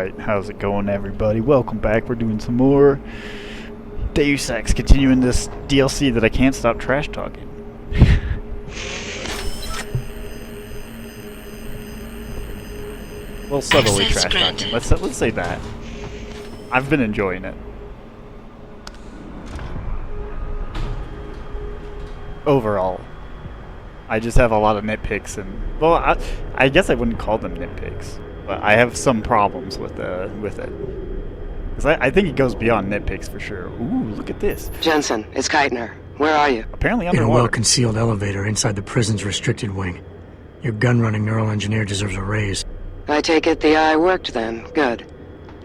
Alright, how's it going, everybody? Welcome back. We're doing some more Deus Ex, continuing this DLC that I can't stop trash talking. Well, subtly trash talking. Let's say that. I've been enjoying it. Overall. I just have a lot of nitpicks, and well, I guess I wouldn't call them nitpicks, but I have some problems with it. Because I think it goes beyond nitpicks for sure. Ooh, look at this. Jensen, it's Keitner. Where are you? Apparently In a underwater. well-concealed elevator inside the prison's restricted wing. Your gun-running neural engineer deserves a raise. I take it the eye worked then. Good.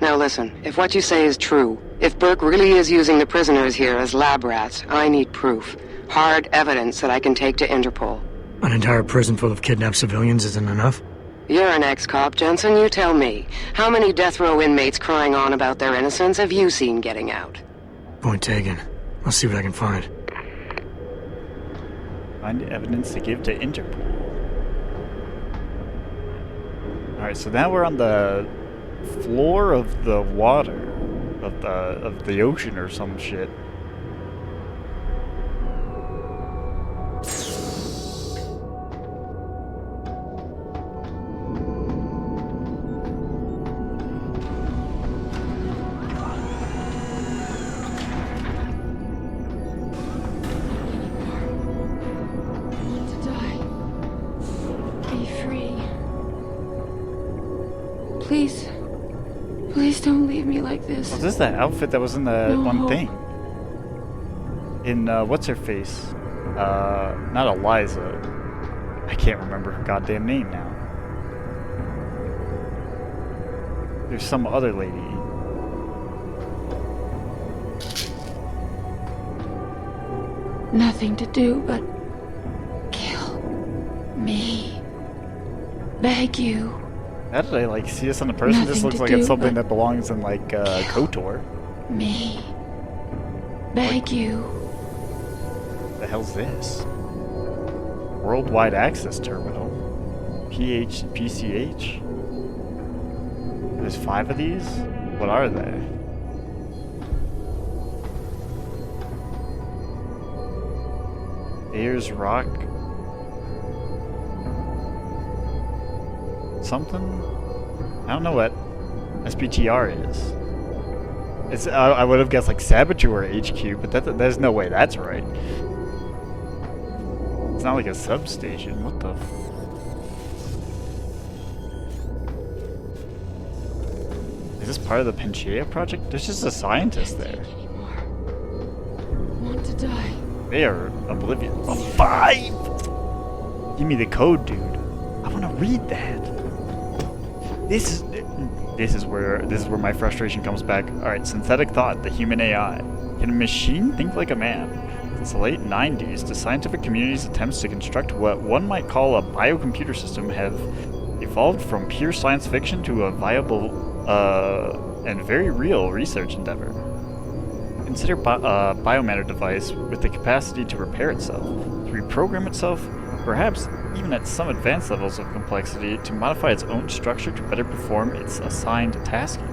Now listen, if what you say is true, if Burke really is using the prisoners here as lab rats, I need proof. Hard evidence that I can take to Interpol. An entire prison full of kidnapped civilians isn't enough? You're an ex-cop, Jensen, you tell me. How many death row inmates crying on about their innocence have you seen getting out? Point taken. I'll see what I can find. Find evidence to give to Interpol. Alright, so now we're on the floor of the water. Of the ocean or some shit. Please don't leave me like this. Was this that outfit that was in the No. one thing? In, what's her face? Not Eliza. I can't remember her goddamn name now. There's some other lady. Nothing to do but kill me. Beg you. How did I, like, see this on the person? This Nothing looks to like it's do something but that belongs in, like, KOTOR. Me. Beg you. What the hell's this? Worldwide Access Terminal. PCH? There's 5 of these? What are they? Ayers Rock? Something? I don't know what SPTR is. It's I would have guessed like Saboteur HQ, but there's no way that's right. It's not like a substation. What the? Is this part of the Pangaea project? There's just a scientist there. Anymore. Want to die. They are oblivious. A 5! Give me the code, dude. I want to read that. This is where my frustration comes back. Alright, synthetic thought, the human AI. Can a machine think like a man? Since the late 90s, the scientific community's attempts to construct what one might call a biocomputer system have evolved from pure science fiction to a viable and very real research endeavor. Consider a biomatter device with the capacity to repair itself, to reprogram itself, perhaps even at some advanced levels of complexity, to modify its own structure to better perform its assigned tasking.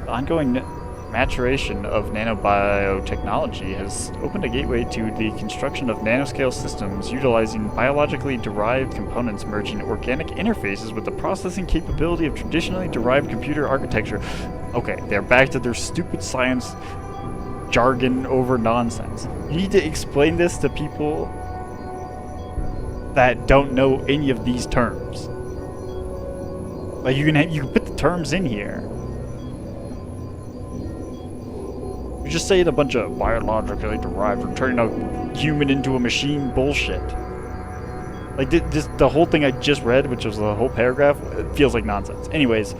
The ongoing maturation of nanobiotechnology has opened a gateway to the construction of nanoscale systems utilizing biologically derived components merging organic interfaces with the processing capability of traditionally derived computer architecture. Okay, they're back to their stupid science jargon over nonsense. You need to explain this to people that don't know any of these terms. Like you can put the terms in here. You're just saying a bunch of biologically derived or turning a human into a machine bullshit. Like the whole thing I just read, which was the whole paragraph, it feels like nonsense. Anyways,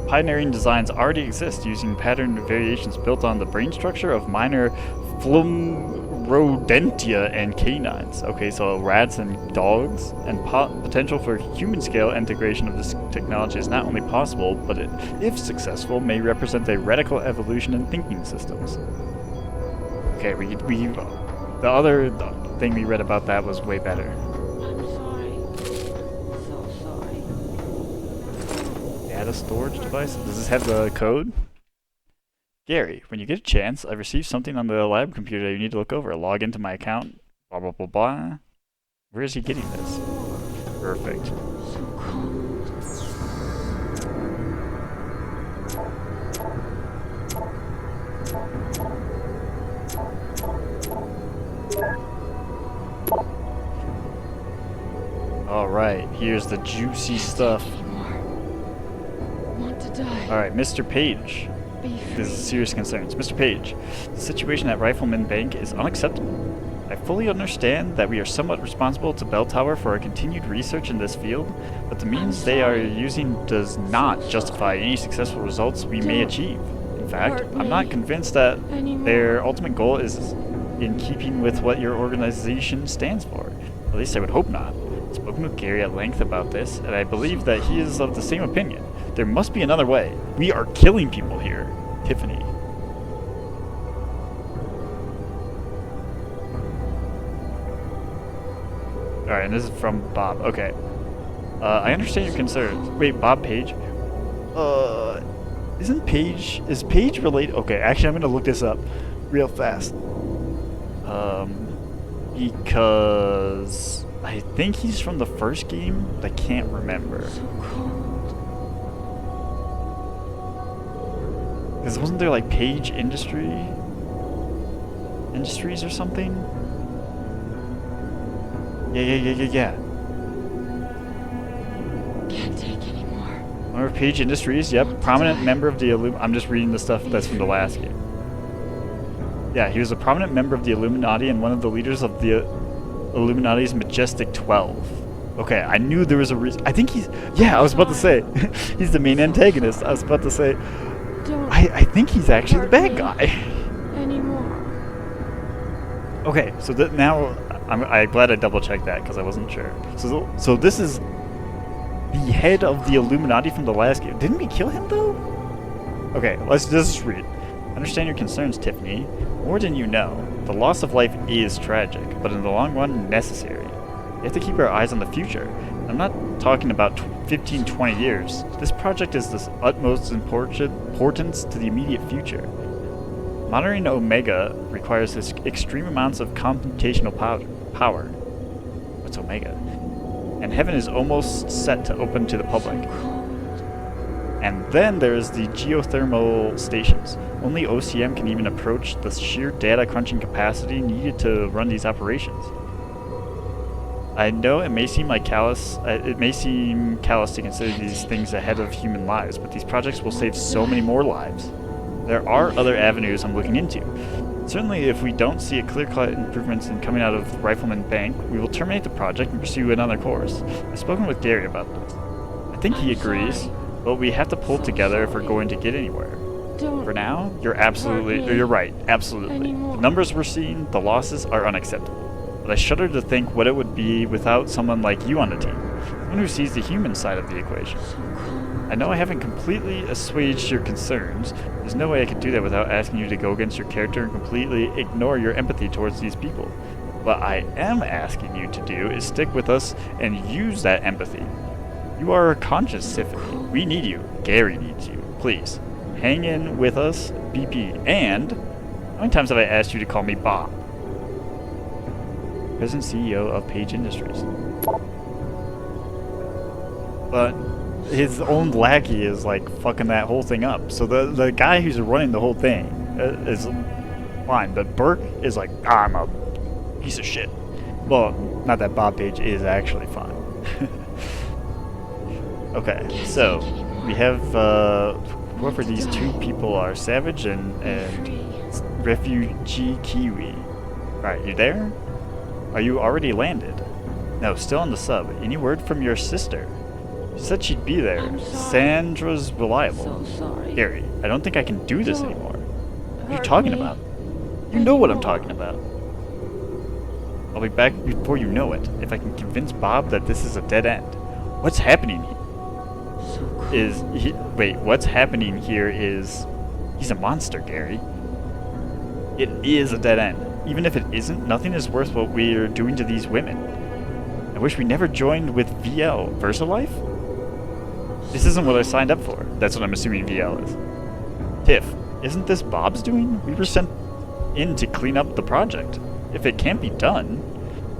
pioneering designs already exist using pattern variations built on the brain structure of minor Rodentia and canines. Okay, so rats and dogs, and potential for human-scale integration of this technology is not only possible, but it, if successful, may represent a radical evolution in thinking systems. Okay, the other thing we read about that was way better. I'm sorry. So sorry. Data storage device? Does this have the code? Gary, when you get a chance, I received something on the lab computer that you need to look over. Log into my account. Blah, blah, blah, blah. Where is he getting this? Perfect. So cold. Alright, here's the juicy stuff. Want to die. Alright, Mr. Page. Be free. This is serious concerns. Mr. Page, the situation at Rifleman Bank is unacceptable. I fully understand that we are somewhat responsible to Bell Tower for our continued research in this field, but the means they are using does not justify any successful results we may achieve. In fact, hurt I'm not me convinced that anymore. their ultimate goal is in keeping with what your organization stands for. At least I would hope not. I've spoken with Gary at length about this, and I believe that he is of the same opinion. There must be another way. We are killing people here. Tiffany. Alright, and this is from Bob. Okay. I understand your concerns. Wait, Bob Page? Is Page related? Okay, actually I'm gonna look this up real fast. Because I think he's from the first game, but I can't remember. So cold. Because wasn't there like Page Industries or something? Yeah. Can't take anymore. Remember Page Industries? Yep. Prominent member of the I'm just reading the stuff that's from the last game. Yeah, he was a prominent member of the Illuminati and one of the leaders of the Illuminati's Majestic 12. Okay, I knew there was a reason. I think he's... Yeah, I was about to say. He's the main antagonist. I was about to say... Don't I think he's actually the hurt bad me guy. anymore. Okay, so now... I'm glad I double-checked that, because I wasn't sure. So this is... the head of the Illuminati from the last game. Didn't we kill him, though? Okay, let's just read. I understand your concerns, Tiffany. More than you know, the loss of life is tragic, but in the long run, necessary. We have to keep our eyes on the future. I'm not talking about 15, 20 years. This project is of utmost importance to the immediate future. Monitoring Omega requires extreme amounts of computational power. What's Omega? And Heaven is almost set to open to the public. And then there's the geothermal stations. Only OCM can even approach the sheer data crunching capacity needed to run these operations. I know it may seem callous to consider these things ahead of human lives, but these projects will save so many more lives. There are other avenues I'm looking into. Certainly, if we don't see a clear-cut improvements in coming out of Rifleman Bank, we will terminate the project and pursue another course. I've spoken with Gary about this. I think he agrees, but we have to pull together if we're going to get anywhere. Don't For now, you're right, absolutely. anymore. The numbers we're seeing, the losses are unacceptable. But I shudder to think what it would be without someone like you on the team, someone who sees the human side of the equation. so cold. I know I haven't completely assuaged your concerns. There's no way I could do that without asking you to go against your character and completely ignore your empathy towards these people. What I am asking you to do is stick with us and use that empathy. You are a conscious Tiffany. We need you. Gary needs you. Please, hang in with us, BP. And how many times have I asked you to call me Bob? President CEO of Page Industries. But his own lackey is fucking that whole thing up. So the guy who's running the whole thing is fine, but Burke is I'm a piece of shit. Well, not that Bob Page is actually fine. Okay, so we have whoever these two people are, Savage and Refugee Kiwi. Alright, you there? Are you already landed? No, still on the sub. Any word from your sister? She said she'd be there. I'm sorry. Sandra's reliable. So sorry. Gary, I don't think I can do this Don't anymore. What are you hurt talking me about? You know what I'm anymore. talking about. I'll be back before you know it, if I can convince Bob that this is a dead end. What's happening here? So cold. What's happening here is... He's a monster, Gary. It is a dead end. Even if it isn't, nothing is worth what we're doing to these women. I wish we never joined with VL. VersaLife? This isn't what I signed up for. That's what I'm assuming VL is. Tiff, isn't this Bob's doing? We were sent in to clean up the project. If it can't be done,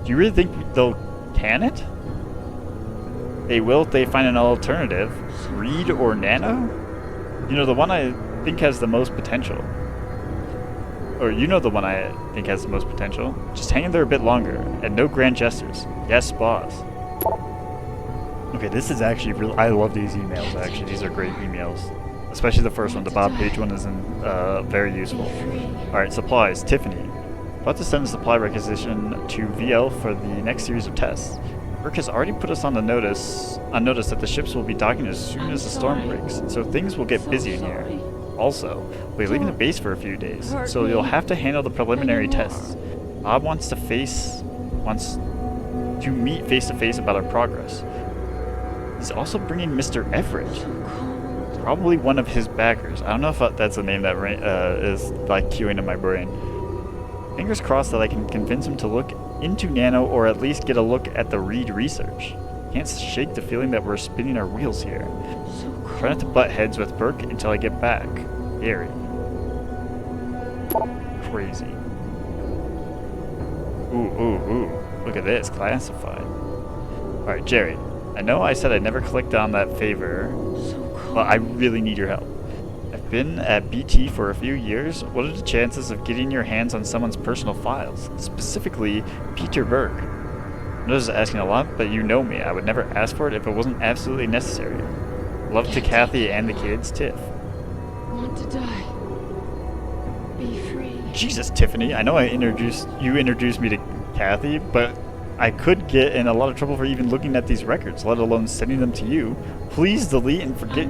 do you really think they'll can it? They will if they find an alternative. Reed or Nano? You know, the one I think has the most potential. Or you know the one I think has the most potential. Just hang in there a bit longer, and no grand gestures. Yes, boss. Okay, this is actually really... I love these emails, actually. These are great emails. Especially the first one. The Bob Page one is very useful. Alright, supplies. Tiffany. About to send a supply requisition to VL for the next series of tests. Burke has already put us on notice that the ships will be docking as soon as the storm breaks, so things will get busy in here. Also, we'll be leaving the base for a few days, so you'll have to handle the preliminary tests. Bob wants to meet face to face about our progress. He's also bringing Mr. Everett, probably one of his backers. I don't know if that's a name that is like queuing in my brain. Fingers crossed that I can convince him to look into Nano or at least get a look at the Reed research. Can't shake the feeling that we're spinning our wheels here. Try not to butt heads with Burke until I get back. Gary. Crazy. Ooh. Look at this. Classified. Alright, Jerry. I know I said I'd never clicked on that favor, but I really need your help. I've been at BT for a few years. What are the chances of getting your hands on someone's personal files? Specifically, Peter Burke. I know this is asking a lot, but you know me. I would never ask for it if it wasn't absolutely necessary. Love to Kathy and the kids, Tiff. Want to die. Be free. Jesus, Tiffany. I know you introduced me to Kathy, but I could get in a lot of trouble for even looking at these records, let alone sending them to you. Please delete and forget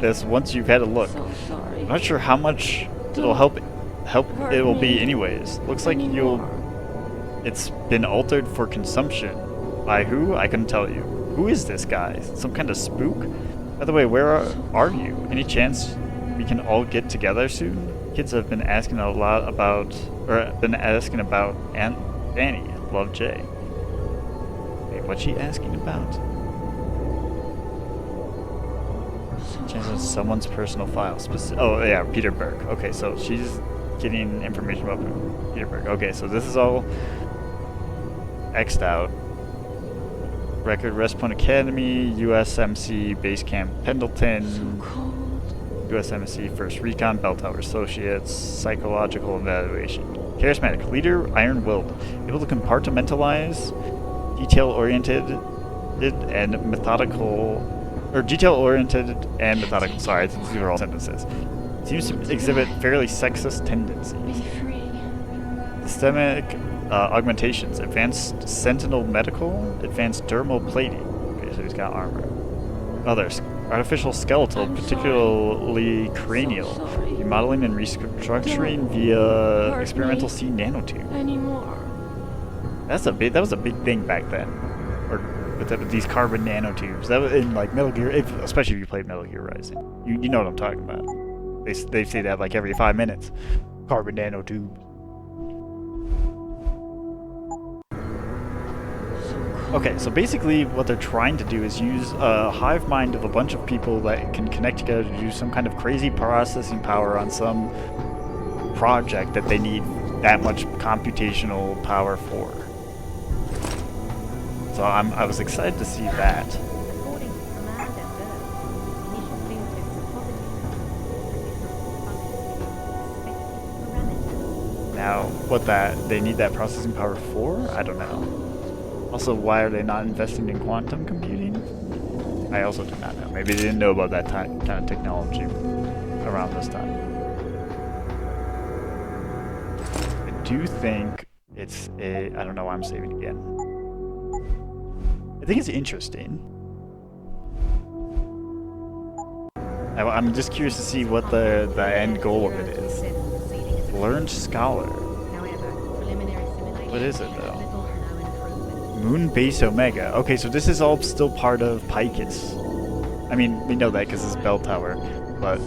this once you've had a look. So sorry. I'm not sure how much it'll help it will be anyways. Looks like it's been altered for consumption. By who? I couldn't tell you. Who is this guy? Some kind of spook? By the way, where are you? Any chance we can all get together soon? Kids have been asking about Aunt Fanny. Love, Jay. Wait, what's she asking about? Chances someone's personal file. Oh yeah, Peter Burke. Okay, so she's getting information about Peter Burke. Okay, so this is all X'd out. Record West Point Academy, USMC Base Camp Pendleton, USMC First Recon, Bell Tower Associates, Psychological Evaluation. Charismatic Leader, Iron-Willed, able to compartmentalize, detail-oriented and methodical. Sorry, these are all sentences. Seems to exhibit fairly sexist tendencies. Systemic augmentations, advanced sentinel medical, advanced dermal plating. Okay, so he's got armor. Others, artificial skeletal, particularly cranial, remodeling and restructuring via experimental C nanotube. That was a big thing back then. Or with these carbon nanotubes. That was in like Metal Gear, especially if you played Metal Gear Rising. You know what I'm talking about. They say that like every 5 minutes. Carbon nanotube. Okay, so basically what they're trying to do is use a hive mind of a bunch of people that can connect together to do some kind of crazy processing power on some project that they need that much computational power for. So I was excited to see that. Now, what they need that processing power for? I don't know. Also, why are they not investing in quantum computing? I also do not know. Maybe they didn't know about that kind of technology around this time. I do think it's I don't know why I'm saving again. I think it's interesting. I'm just curious to see what the end goal of it is. Learned Scholar. What is it though? Moon Base Omega. Okay, so this is all still part of Picus. I mean, we know that because it's Bell Tower, but...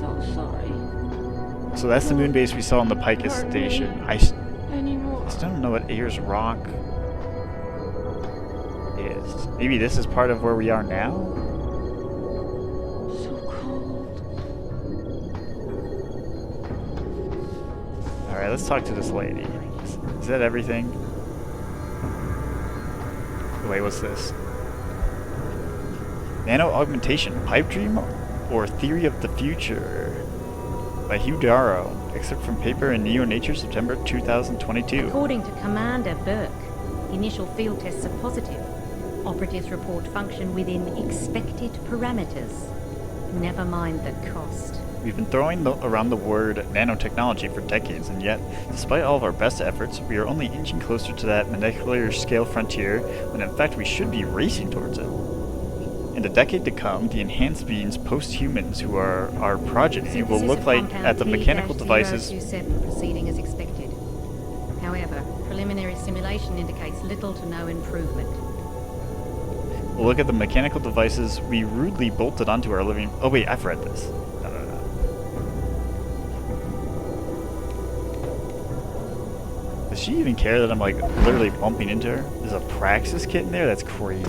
So that's the moon base we saw on the Picus station. I still don't know what Ayers Rock is. Maybe this is part of where we are now? let's talk to this lady. Is that everything? Wait, what's this? Nano Augmentation, Pipe Dream, or Theory of the Future by Hugh Darrow. Excerpt from paper in Neo Nature, September 2022. According to Commander Burke, initial field tests are positive. Operatives report function within expected parameters. Never mind the cost. We've been throwing around the word nanotechnology for decades, and yet, despite all of our best efforts, we are only inching closer to that molecular scale frontier, when in fact we should be racing towards it. In the decade to come, the enhanced beings post-humans who are our progeny will look like at the mechanical devices. Proceeding as expected. However, preliminary simulation indicates little to no improvement. We'll look at the mechanical devices we rudely bolted onto our living. Oh wait, I've read this. Does she even care that I'm like literally bumping into her? There's a Praxis kit in there? That's crazy.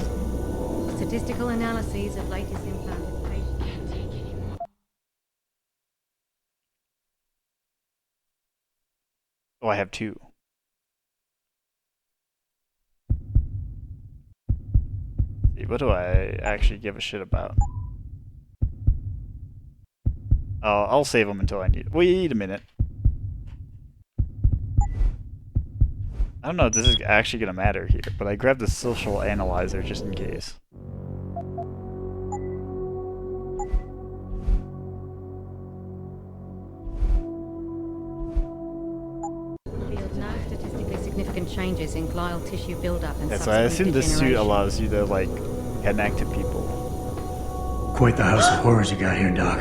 Statistical analyses of latest implanted patients. Oh, I have two. See, what do I actually give a shit about? Oh, I'll save them until I need it. Wait a minute. I don't know if this is actually going to matter here, but I grabbed the social analyzer just in case. Revealed no statistically significant changes in glial tissue buildup and Yeah, so I assume this suit degeneration. allows you to, like, connect to people. Quite the house of horrors you got here, Doc.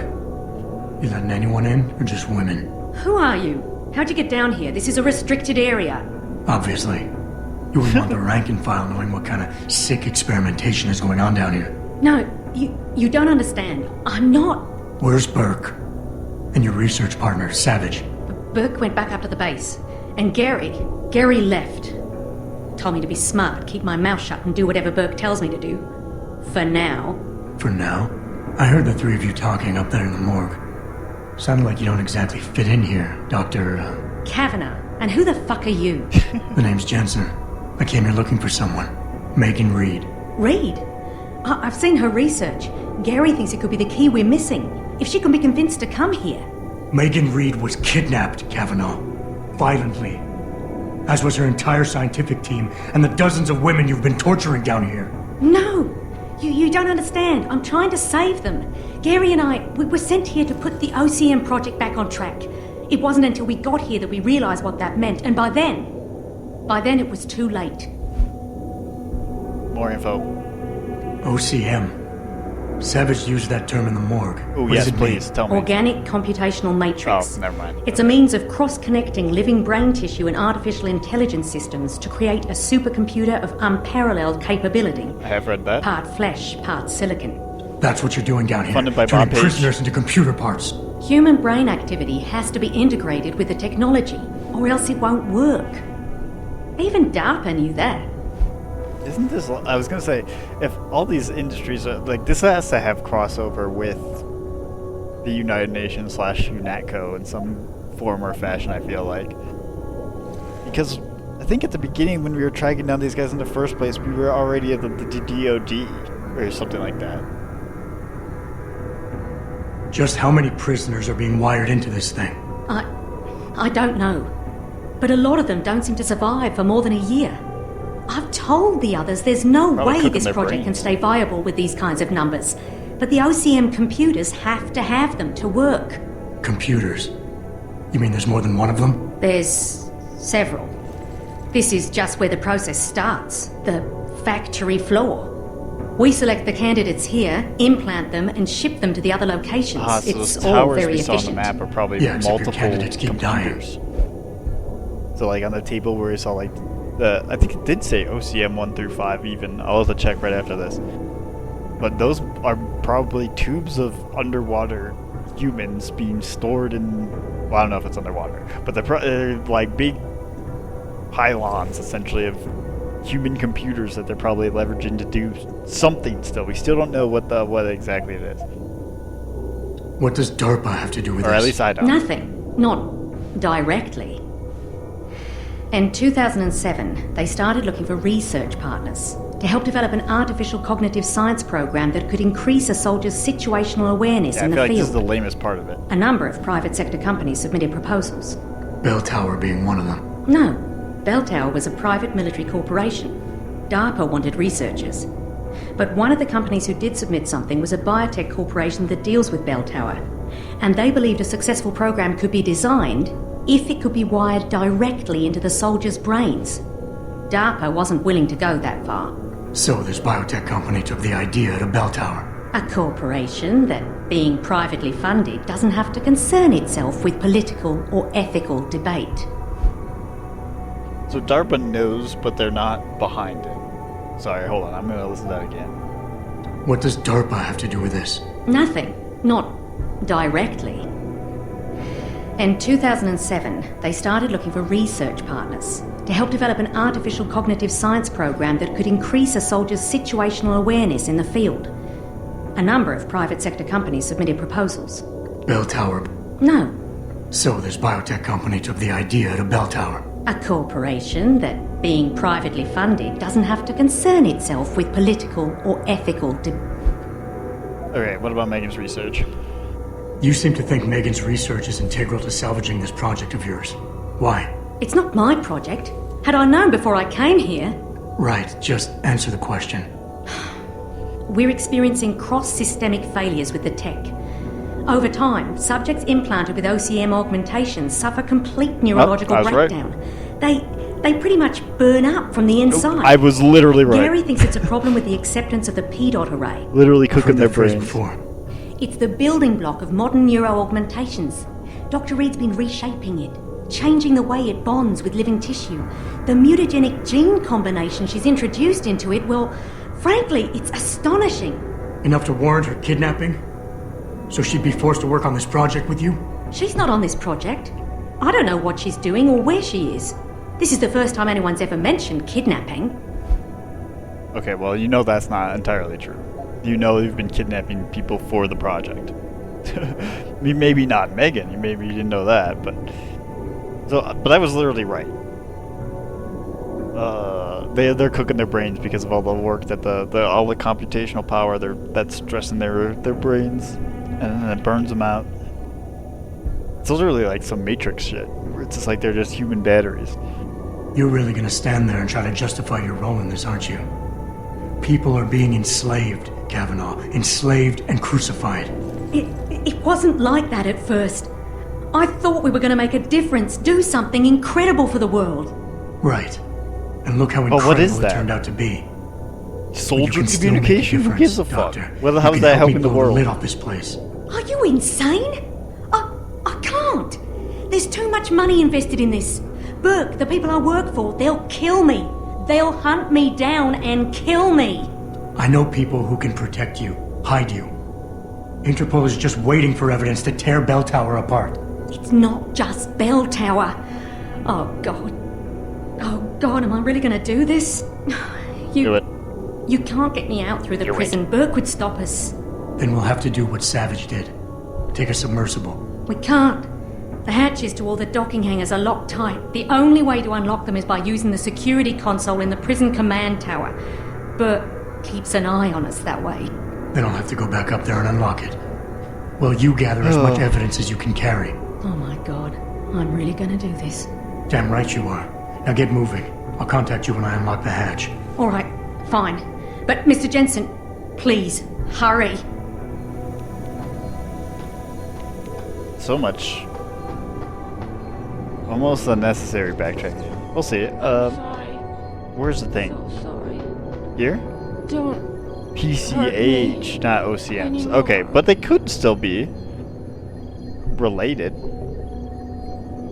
You letting anyone in, or just women? Who are you? How'd you get down here? This is a restricted area. Obviously. You wouldn't want the rank and file knowing what kind of sick experimentation is going on down here. No, you don't understand. I'm not. Where's Burke? And your research partner, Savage? Burke went back up to the base. And Gary left. Told me to be smart, keep my mouth shut, and do whatever Burke tells me to do. For now. For now? I heard the three of you talking up there in the morgue. Sounded like you don't exactly fit in here, Dr. Kavanagh. And who the fuck are you? The name's Jensen. I came here looking for someone. Megan Reed. Reed? I've seen her research. Gary thinks it could be the key we're missing. If she can be convinced to come here. Megan Reed was kidnapped, Kavanaugh. Violently. As was her entire scientific team and the dozens of women you've been torturing down here. No! You don't understand. I'm trying to save them. Gary and we were sent here to put the OCM project back on track. It wasn't until we got here that we realized what that meant, and by then it was too late. More info. OCM. Savage used that term in the morgue. Oh, What yes, does it please, mean? tell me. Organic computational matrix. Oh, never mind. It's a means of cross-connecting living brain tissue and artificial intelligence systems to create a supercomputer of unparalleled capability. I have read that. Part flesh, part silicon. That's what you're doing down here. Funded by turning Bob Page. prisoners into computer parts. Human brain activity has to be integrated with the technology, or else it won't work. Even DARPA knew that. Isn't this... I was going to say, if all these industries are... Like, this has to have crossover with the United Nations / UNATCO in some form or fashion, I feel like. Because I think at the beginning when we were tracking down these guys in the first place, we were already at the DOD or something like that. Just how many prisoners are being wired into this thing? I don't know. But a lot of them don't seem to survive for more than a year. I've told the others there's no Probably way cooking this their project can brains. stay viable with these kinds of numbers. But the OCM computers have to have them to work. Computers. You mean there's more than one of them? There's several. This is just where the process starts. The factory floor. We select the candidates here, implant them, and ship them to the other locations. So It's those all towers very we saw on the efficient. map are probably Yeah, except your multiple candidates keep computers. So like on the table where we saw like the... I think it did say OCM 1 through 5 even. I'll have to check right after this. But those are probably tubes of underwater humans being stored in... Well, I don't know if it's underwater. But they're like big pylons, essentially, of human computers that they're probably leveraging to do something still. We still don't know what exactly it is. What does DARPA have to do with Or this? at least I don't. Nothing. Not directly. In 2007, they started looking for research partners to help develop an artificial cognitive science program that could increase a soldier's situational awareness Yeah, I in feel the like this is field. the lamest part of it. A number of private sector companies submitted proposals. Bell Tower being one of them. No, Bell Tower was a private military corporation. DARPA wanted researchers. But one of the companies who did submit something was a biotech corporation that deals with Bell Tower. And they believed a successful program could be designed if it could be wired directly into the soldiers' brains. DARPA wasn't willing to go that far. So this biotech company took the idea to Bell Tower. A corporation that, being privately funded, doesn't have to concern itself with political or ethical debate. So DARPA knows, but they're not behind it. Sorry, hold on. I'm gonna listen to that again. What does DARPA have to do with this? Nothing. Not directly. In 2007, they started looking for research partners to help develop an artificial cognitive science program that could increase a soldier's situational awareness in the field. A number of private sector companies submitted proposals. Bell Tower. No, So this biotech company took the idea to Bell Tower. a corporation that, being privately funded, doesn't have to concern itself with political or ethical Okay, what about Megan's research? You seem to think Megan's research is integral to salvaging this project of yours. Why? It's not my project. Had I known before I came here, Right, just answer the question. we're experiencing cross-systemic failures with the tech. Over time, subjects implanted with OCM augmentations suffer complete neurological I was right. breakdown. They pretty much burn up from the inside. I was literally right. Gary thinks it's a problem with the acceptance of the P-dot array. Literally I've heard cooking their that phrase brains. before. It's the building block of modern neuro-augmentations. Dr. Reed's been reshaping it, changing the way it bonds with living tissue. The mutagenic gene combination she's introduced into it, well, frankly, it's astonishing. Enough to warrant her kidnapping? So she'd be forced to work on this project with you? She's not on this project. I don't know what she's doing or where she is. This is the first time anyone's ever mentioned kidnapping. Okay, well, you know that's not entirely true. You know you've been kidnapping people for the project. I mean, maybe not Megan. Maybe you didn't know that, but I was literally right. They're cooking their brains because of all the work that all the computational power that's stressing their brains, and then it burns them out. It's literally like some Matrix shit. It's just like they're just human batteries. You're really gonna stand there and try to justify your role in this, aren't you? People are being enslaved, Kavanaugh. Enslaved and crucified. It wasn't like that at first. I thought we were going to make a difference, do something incredible for the world. Right. And look how But incredible what is it that? turned out to be. Soldier You can still make a communication? Who difference, gives a fuck? Doctor. Well, You how's can that help me helping the blow world? lid off this place. Are you insane? I can't. There's too much money invested in this. Burke, the people I work for, they'll kill me. They'll hunt me down and kill me. I know people who can protect you, hide you. Interpol is just waiting for evidence to tear Bell Tower apart. It's not just Bell Tower. Oh, God. Oh, God, am I really going to do this? Do it. You can't get me out through the Do it. prison. Burke would stop us. Then we'll have to do what Savage did. Take a submersible. We can't. The hatches to all the docking hangars are locked tight. The only way to unlock them is by using the security console in the prison command tower. Burke keeps an eye on us that way. Then I'll have to go back up there and unlock it. Well, you gather as much evidence as you can carry. Oh my God, I'm really gonna do this. Damn right you are. Now get moving. I'll contact you when I unlock the hatch. All right, fine. But Mr. Jensen, please, hurry. So much. Almost unnecessary backtracking. We'll see. Sorry. Where's the thing? So sorry. Here? Don't. PCH, not OCMs. Okay, but they could still be related.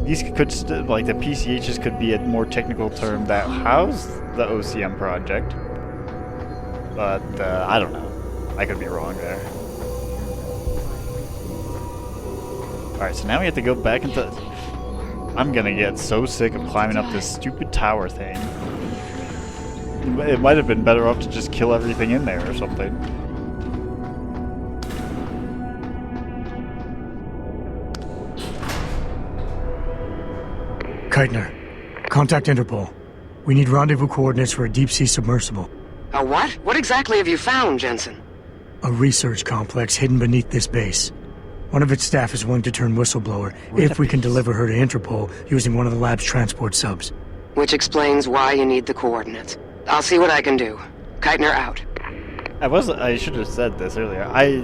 These could still, like the PCHs could be a more technical term that housed the OCM project. But I don't know. I could be wrong there. Alright, so now we have to go back into... I'm gonna get so sick of climbing up this stupid tower thing. It might have been better off to just kill everything in there or something. Keitner, Contact Interpol. We need rendezvous coordinates for a deep-sea submersible. A what? What exactly have you found, Jensen? A research complex hidden beneath this base. One of its staff is willing to turn whistleblower if we can deliver her to Interpol using one of the lab's transport subs. Which explains why you need the coordinates. I'll see what I can do. Keitner out. I should have said this earlier. I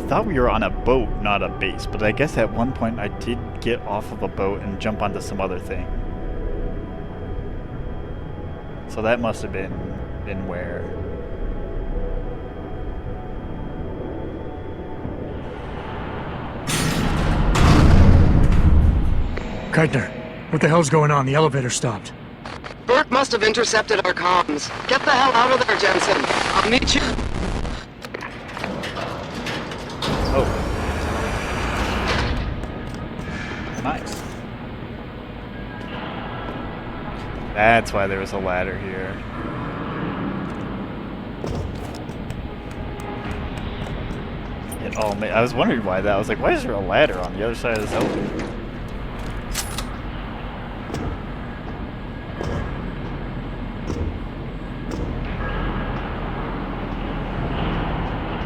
thought we were on a boat, not a base, but I guess at one point I did get off of a boat and jump onto some other thing. So that must have been where. Keitner, what the hell's going on? The elevator stopped. Burke must have intercepted our comms. Get the hell out of there, Jensen. I'll meet you. Oh. Nice. That's why there was a ladder here. I was wondering why that. I was like, why is there a ladder on the other side of this elevator?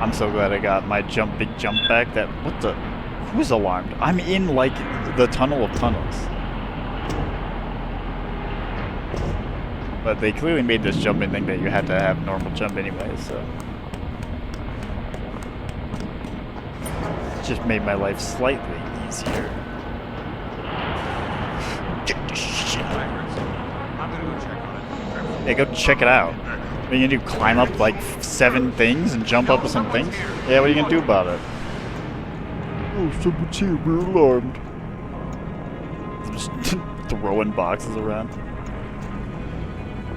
I'm so glad I got my big jump back. Who's alarmed? I'm in, like, the tunnel of tunnels. But they clearly made this jumping thing that you had to have normal jump anyway, so. It just made my life slightly easier. Get this shit out. Yeah, go check it out. What are you gonna do? Climb up like 7 things and jump up to some things? Yeah, what are you gonna do about it? Oh, someone's here, we're alarmed. Just throwing boxes around.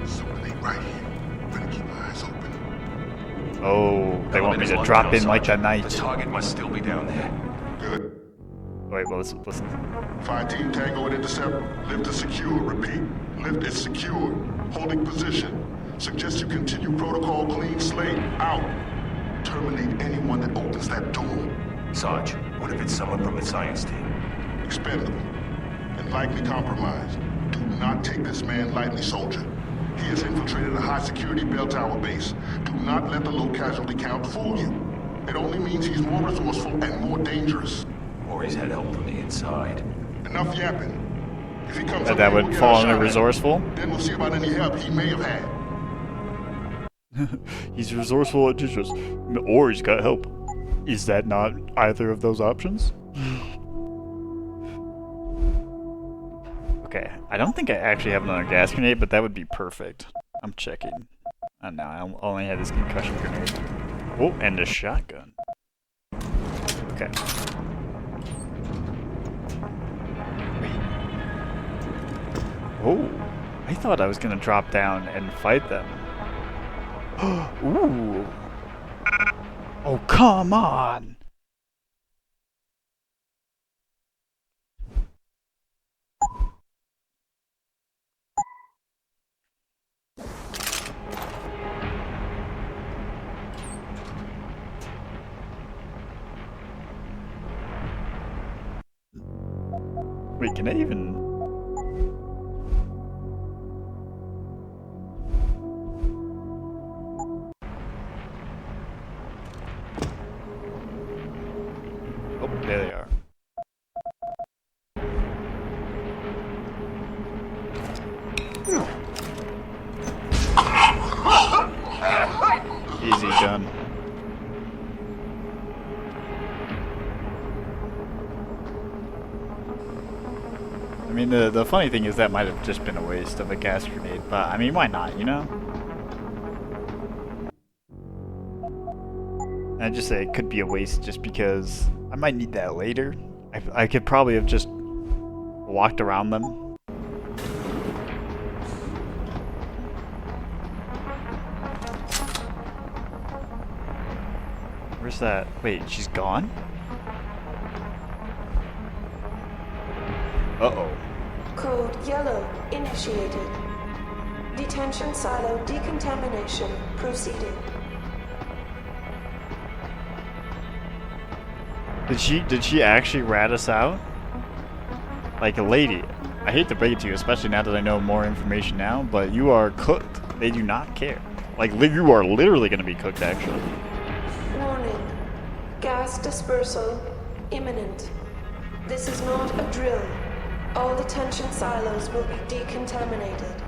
Somebody right here. Better keep my eyes open. Oh, they want me to drop in like that night. The target must still be down there. Good. Wait, well, listen. Fire team Tango and intercept. Lift is secure. Repeat. Lift is secure. Holding position. Suggest you continue protocol clean slate. Out. Terminate anyone that opens that door. Sarge, what if it's someone from the science team? Expendable. And likely compromised. Do not take this man lightly, soldier. He has infiltrated a high-security bell tower base. Do not let the low casualty count fool you. It only means he's more resourceful and more dangerous. Or he's had help from the inside. Enough yapping. If he comes up That here, would we'll get fall a under shot at him. resourceful? Then we'll see about any help he may have had. He's resourceful and dangerous. Or he's got help. Is that not either of those options? Okay, I don't think I actually have another gas grenade, but that would be perfect. I'm checking. And now I only have this concussion grenade. Oh, and a shotgun. Okay. Wait. Oh, I thought I was gonna drop down and fight them. Ooh. Oh, come on! Wait, can I even... Oh, there they are. Easy done. I mean, the funny thing is that might have just been a waste of a gas grenade, but I mean, why not, you know? I'd just say it could be a waste just because I might need that later. I could probably have just walked around them. Where's that? Wait, she's gone? Uh-oh. Code yellow initiated. Detention silo decontamination proceeding. Did she actually rat us out? Like a lady. I hate to break it to you, especially now that I know more information now, but you are cooked. They do not care. Like, you are literally going to be cooked, actually. Warning. Gas dispersal imminent. This is not a drill. All detention silos will be decontaminated.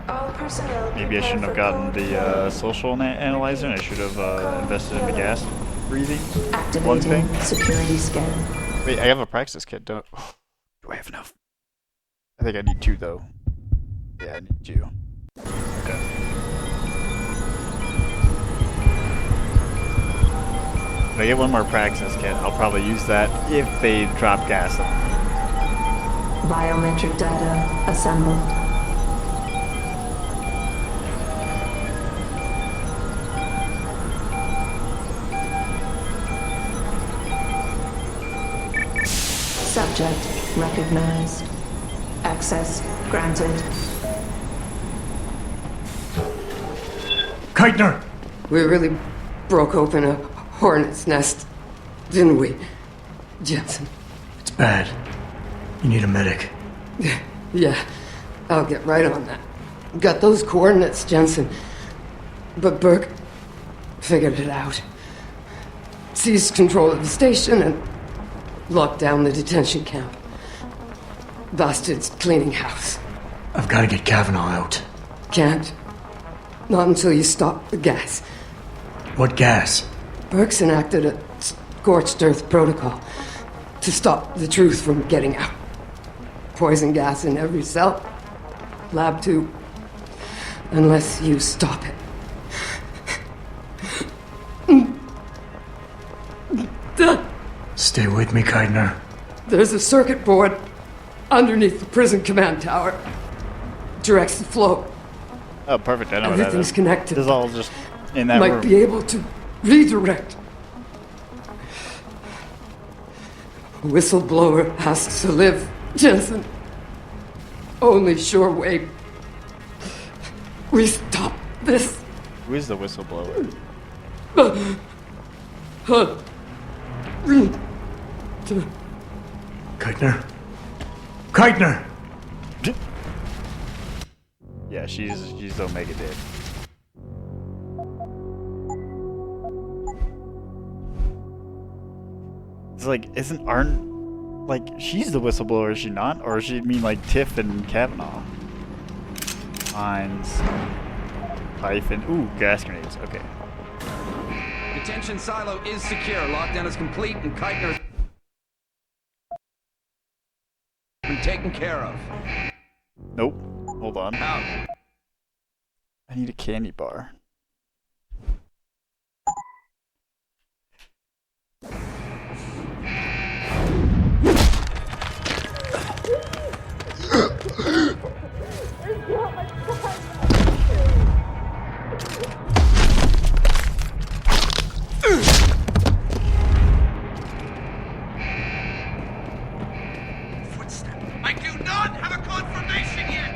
All personnel. Maybe I shouldn't have gotten the social analyzer, and I should have invested in the gas breathing. One thing. Activating security scan. Wait, I have a praxis kit. Do I have enough? I think I need 2 though. Yeah, I need 2. Okay. If I get 1 more praxis kit, I'll probably use that if they drop gas on me. Biometric data assembled. Subject recognized. Access granted. Keitner! We really broke open a hornet's nest, didn't we, Jensen? It's bad. You need a medic. Yeah, I'll get right on that. Got those coordinates, Jensen. But Burke figured it out. Seized control of the station and locked down the detention camp. Bastards cleaning house. I've got to get Kavanaugh out. Can't. Not until you stop the gas. What gas? Burke's enacted a scorched earth protocol to stop the truth from getting out. Poison gas in every cell. Lab 2. Unless you stop it. Stay with me, Keitner. There's a circuit board underneath the prison command tower. Directs the flow. Oh, perfect. I know what that Everything's is. connected. This is all just in that Might room. be able to redirect. A whistleblower has to live, Jensen. Only sure way we stop this. Who is the whistleblower? Keitner? Keitner! Yeah, she's the Omega Dick. It's like, like, she's the whistleblower, is she not? Or does she mean like Tiff and Kavanaugh? Mines. Hyphen. Ooh, gas grenades. Okay. Detention silo is secure. Lockdown is complete and Keitner has been taken care of. Nope. Hold on. Out. I need a candy bar. Footstep. I do not have a confirmation yet.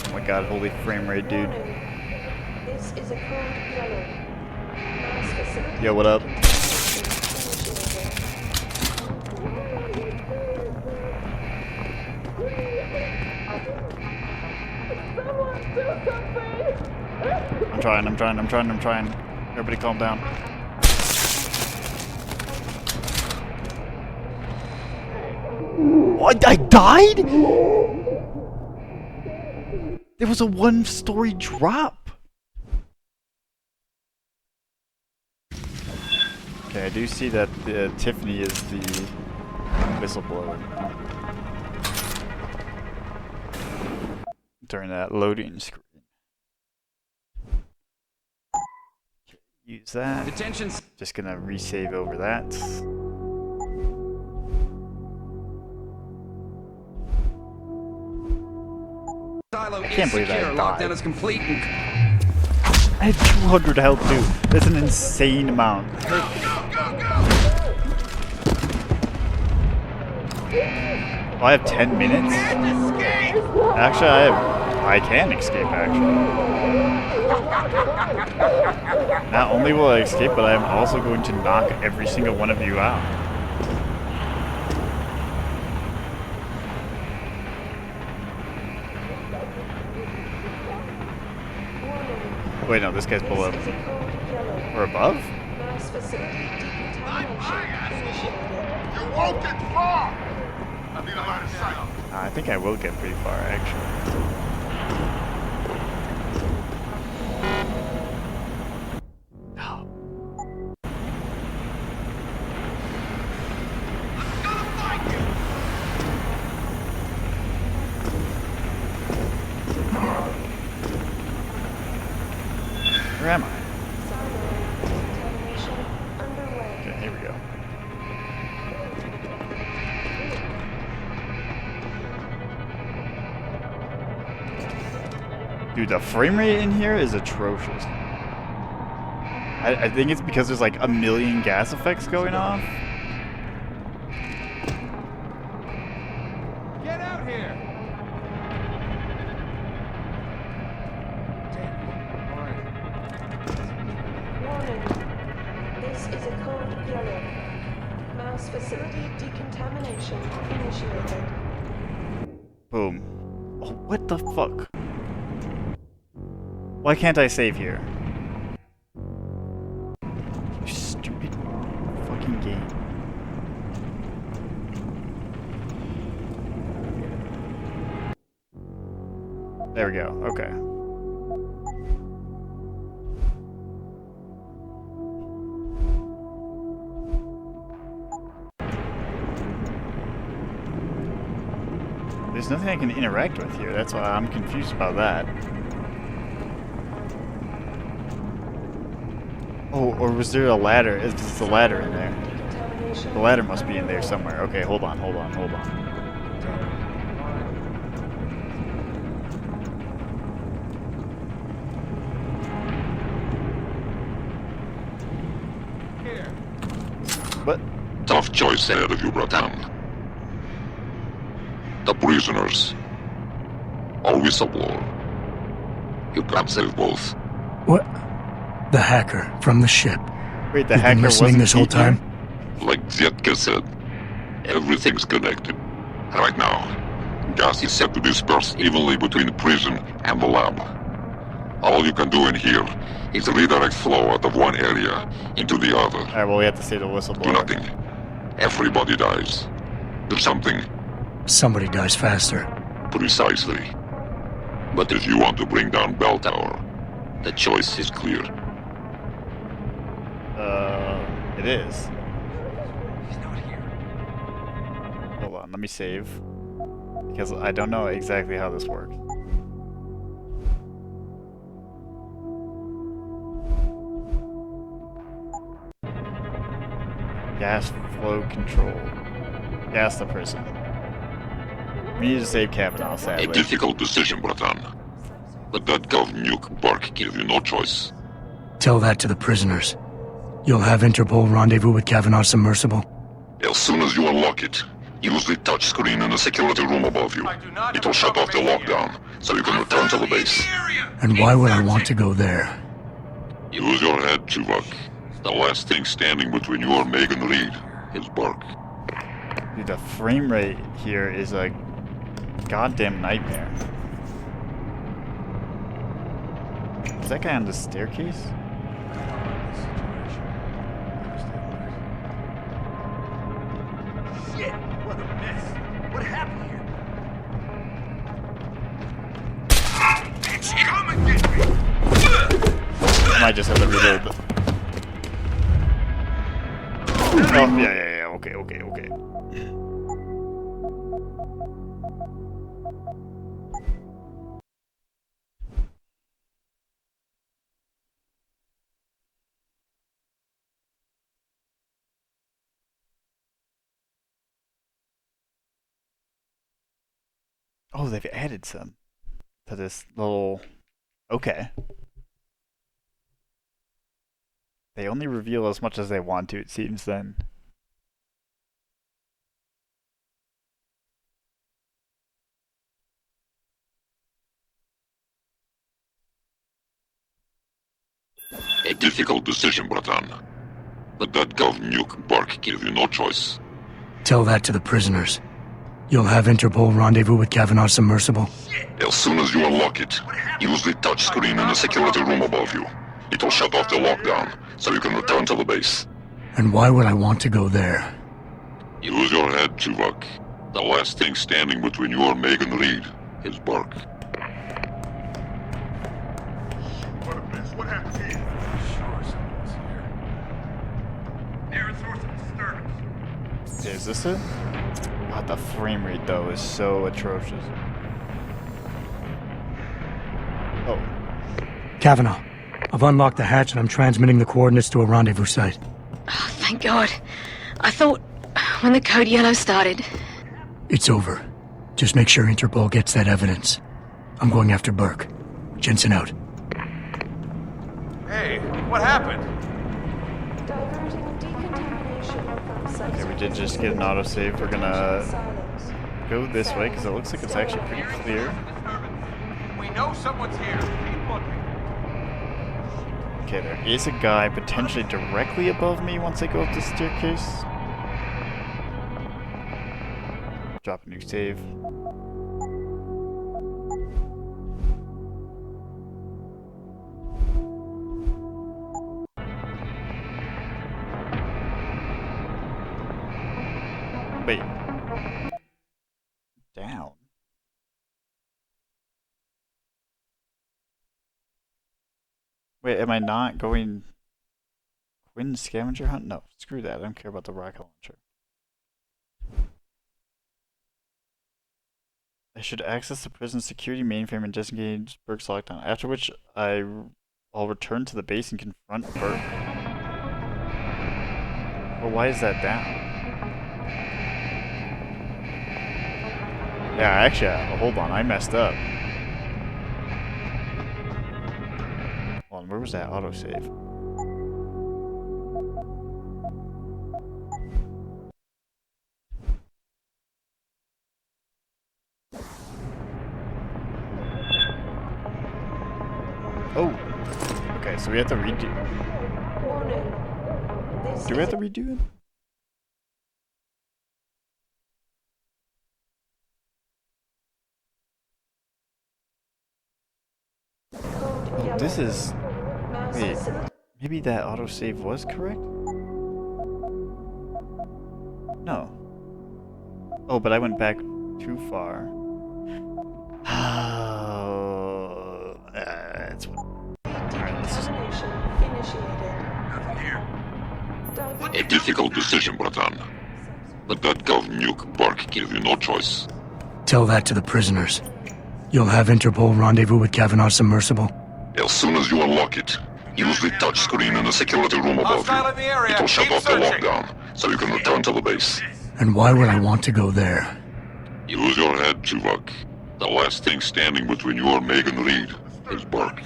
Oh my god, holy frame rate, dude. This is a code yellow. Mass facility Yo, what up? I'm trying. Everybody calm down. What? I died? There was a 1-story drop. Okay, I do see that Tiffany is the whistleblower during that loading screen. Use that. Detention's Just gonna resave over that. silo I can't is believe I secure. died. Lockdown is complete and I had 200 health too. That's an insane amount. Oh, I have 10 minutes? Actually, I have I can escape, actually. Not only will I escape, but I'm also going to knock every single one of you out. Wait, no, this guy's below me. Or above? You won't get far! I need a line of sight. I think I will get pretty far, actually. Where am I? Okay, here we go. Dude, the frame rate in here is atrocious. I think it's because there's like a million gas effects going off. Get out here! Warning. This is a code yellow. Mass facility decontamination initiated. Boom. Oh, what the fuck? Why can't I save here? You stupid fucking game. There we go. Okay. There's nothing I can interact with here. That's why I'm confused about that. Oh, or was there a ladder? Is this a ladder in there? The ladder must be in there somewhere. Okay, hold on. What? Tough choice ahead of you, Bratan. The prisoners. Or whistleblower. You can't save both. What? The hacker from the ship. Wait, the You've hacker been listening this whole time? Like Zetka said, everything's connected. Right now, gas is set to disperse evenly between the prison and the lab. All you can do in here is redirect flow out of one area into the other. Alright, well, we have to say the whistleblower. Do nothing. Everybody dies. Do something. Somebody dies faster. Precisely. But if you want to bring down Bell Tower, the choice is clear. It is. He's not here. Hold on, let me save. Because I don't know exactly how this works. Gas flow control. Gas the prison. We need to save Kavanaugh, sadly. A difficult decision, Bratan. But that Gov Nuke Bark gave you no choice. Tell that to the prisoners. You'll have Interpol rendezvous with Kavanaugh's submersible. As soon as you unlock it, use the touchscreen in the security room above you. It'll shut off the lockdown, so you can return to the base. And why would I want to go there? Use your head, Chuvak. The last thing standing between you and Megan Reed is Bark. Dude, the frame rate here is a goddamn nightmare. Is that guy on the staircase? Shit! What a mess! What happened here? Bitch, come and get me! I might just have to reload. Oh, yeah. Okay. Oh, they've added some to this little... Okay. They only reveal as much as they want to, it seems, then. A difficult decision, Bratan. But that gov nuke Bark gave you no choice. Tell that to the prisoners. You'll have Interpol rendezvous with Kavanaugh's submersible. As soon as you unlock it, use the touchscreen in the security room above you. It will shut off the lockdown, so you can return to the base. And why would I want to go there? Use your head, Tuvok. The last thing standing between you and Megan Reed is Bark. What a mess. What happened here? Sure, someone's here. Nearest source of disturbance. Okay, is this it? God, the frame rate though is so atrocious. Oh. Kavanaugh, I've unlocked the hatch and I'm transmitting the coordinates to a rendezvous site. Oh, thank God. I thought when the code yellow started. It's over. Just make sure Interpol gets that evidence. I'm going after Burke. Jensen out. Hey, what happened? Diverting decontamination from Okay, we did just get an autosave. We're gonna go this way because it looks like it's actually pretty clear. We know someone's here. Keep looking. Okay, there is a guy potentially directly above me once I go up the staircase. Drop a new save. Wait. Down. Wait, am I not going Quinn scavenger hunt? No, screw that. I don't care about the rocket launcher. I should access the prison security mainframe and disengage Burke's lockdown, after which I'll return to the base and confront Burke. Well, why is that down? Yeah, actually, hold on, I messed up. Hold on, where was that autosave? Oh, okay, so we have to redo. Warning. This Do we have to redo it? Oh, this is. Wait, maybe that autosave was correct? No. Oh, but I went back too far. Oh, that's what. Alright, let's just. Nothing here. A difficult decision, Bratan. But that gov nuke Bark gave you no choice. Tell that to the prisoners. You'll have Interpol rendezvous with Kavanaugh's submersible. As soon as you unlock it, use the touchscreen in the security room above Hostile in the you. area. It will shut Keep off the searching. lockdown, so you can return to the base. And why would I want to go there? Use your head, Tuvok. The last thing standing between you and Megan Reed is Bark.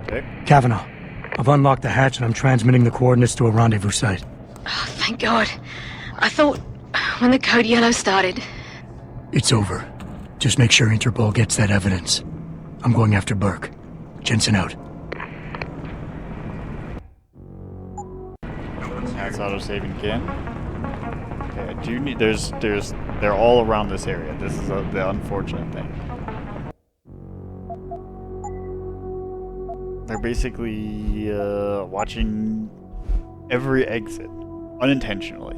Okay. Kavanaugh, I've unlocked the hatch and I'm transmitting the coordinates to a rendezvous site. Oh, thank God. I thought when the code yellow started. It's over. Just make sure Interpol gets that evidence. I'm going after Burke. Jensen out. Now it's auto-saving again. Okay, I do need. They're all around this area. This is the unfortunate thing. They're basically watching every exit unintentionally.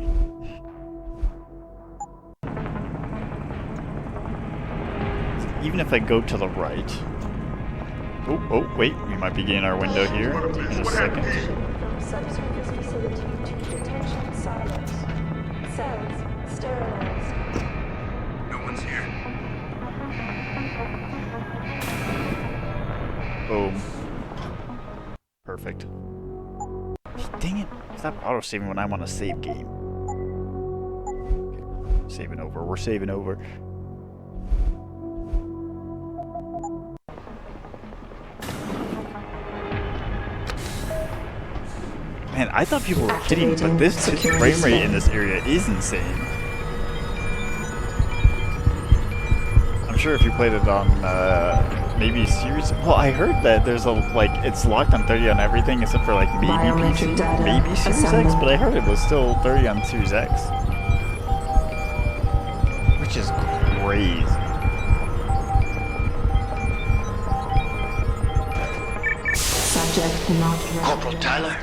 So even if I go to the right. Oh, wait, we might be getting our window here in a second. From subsurface facility to detention silos. Cells sterilized. No one's here. Boom. Perfect. Dang it. Stop auto-saving when I'm on a save game. Okay. Saving over. We're saving over. Man, I thought people were kidding, but this frame rate in this area is insane. I'm I'm sure if you played it on maybe Series. Well, I heard that there's a like it's locked on 30 on everything except for like maybe PC, maybe Series X, but I heard it was still 30 on Series X, which is crazy. Subject not ready. Corporal Tyler,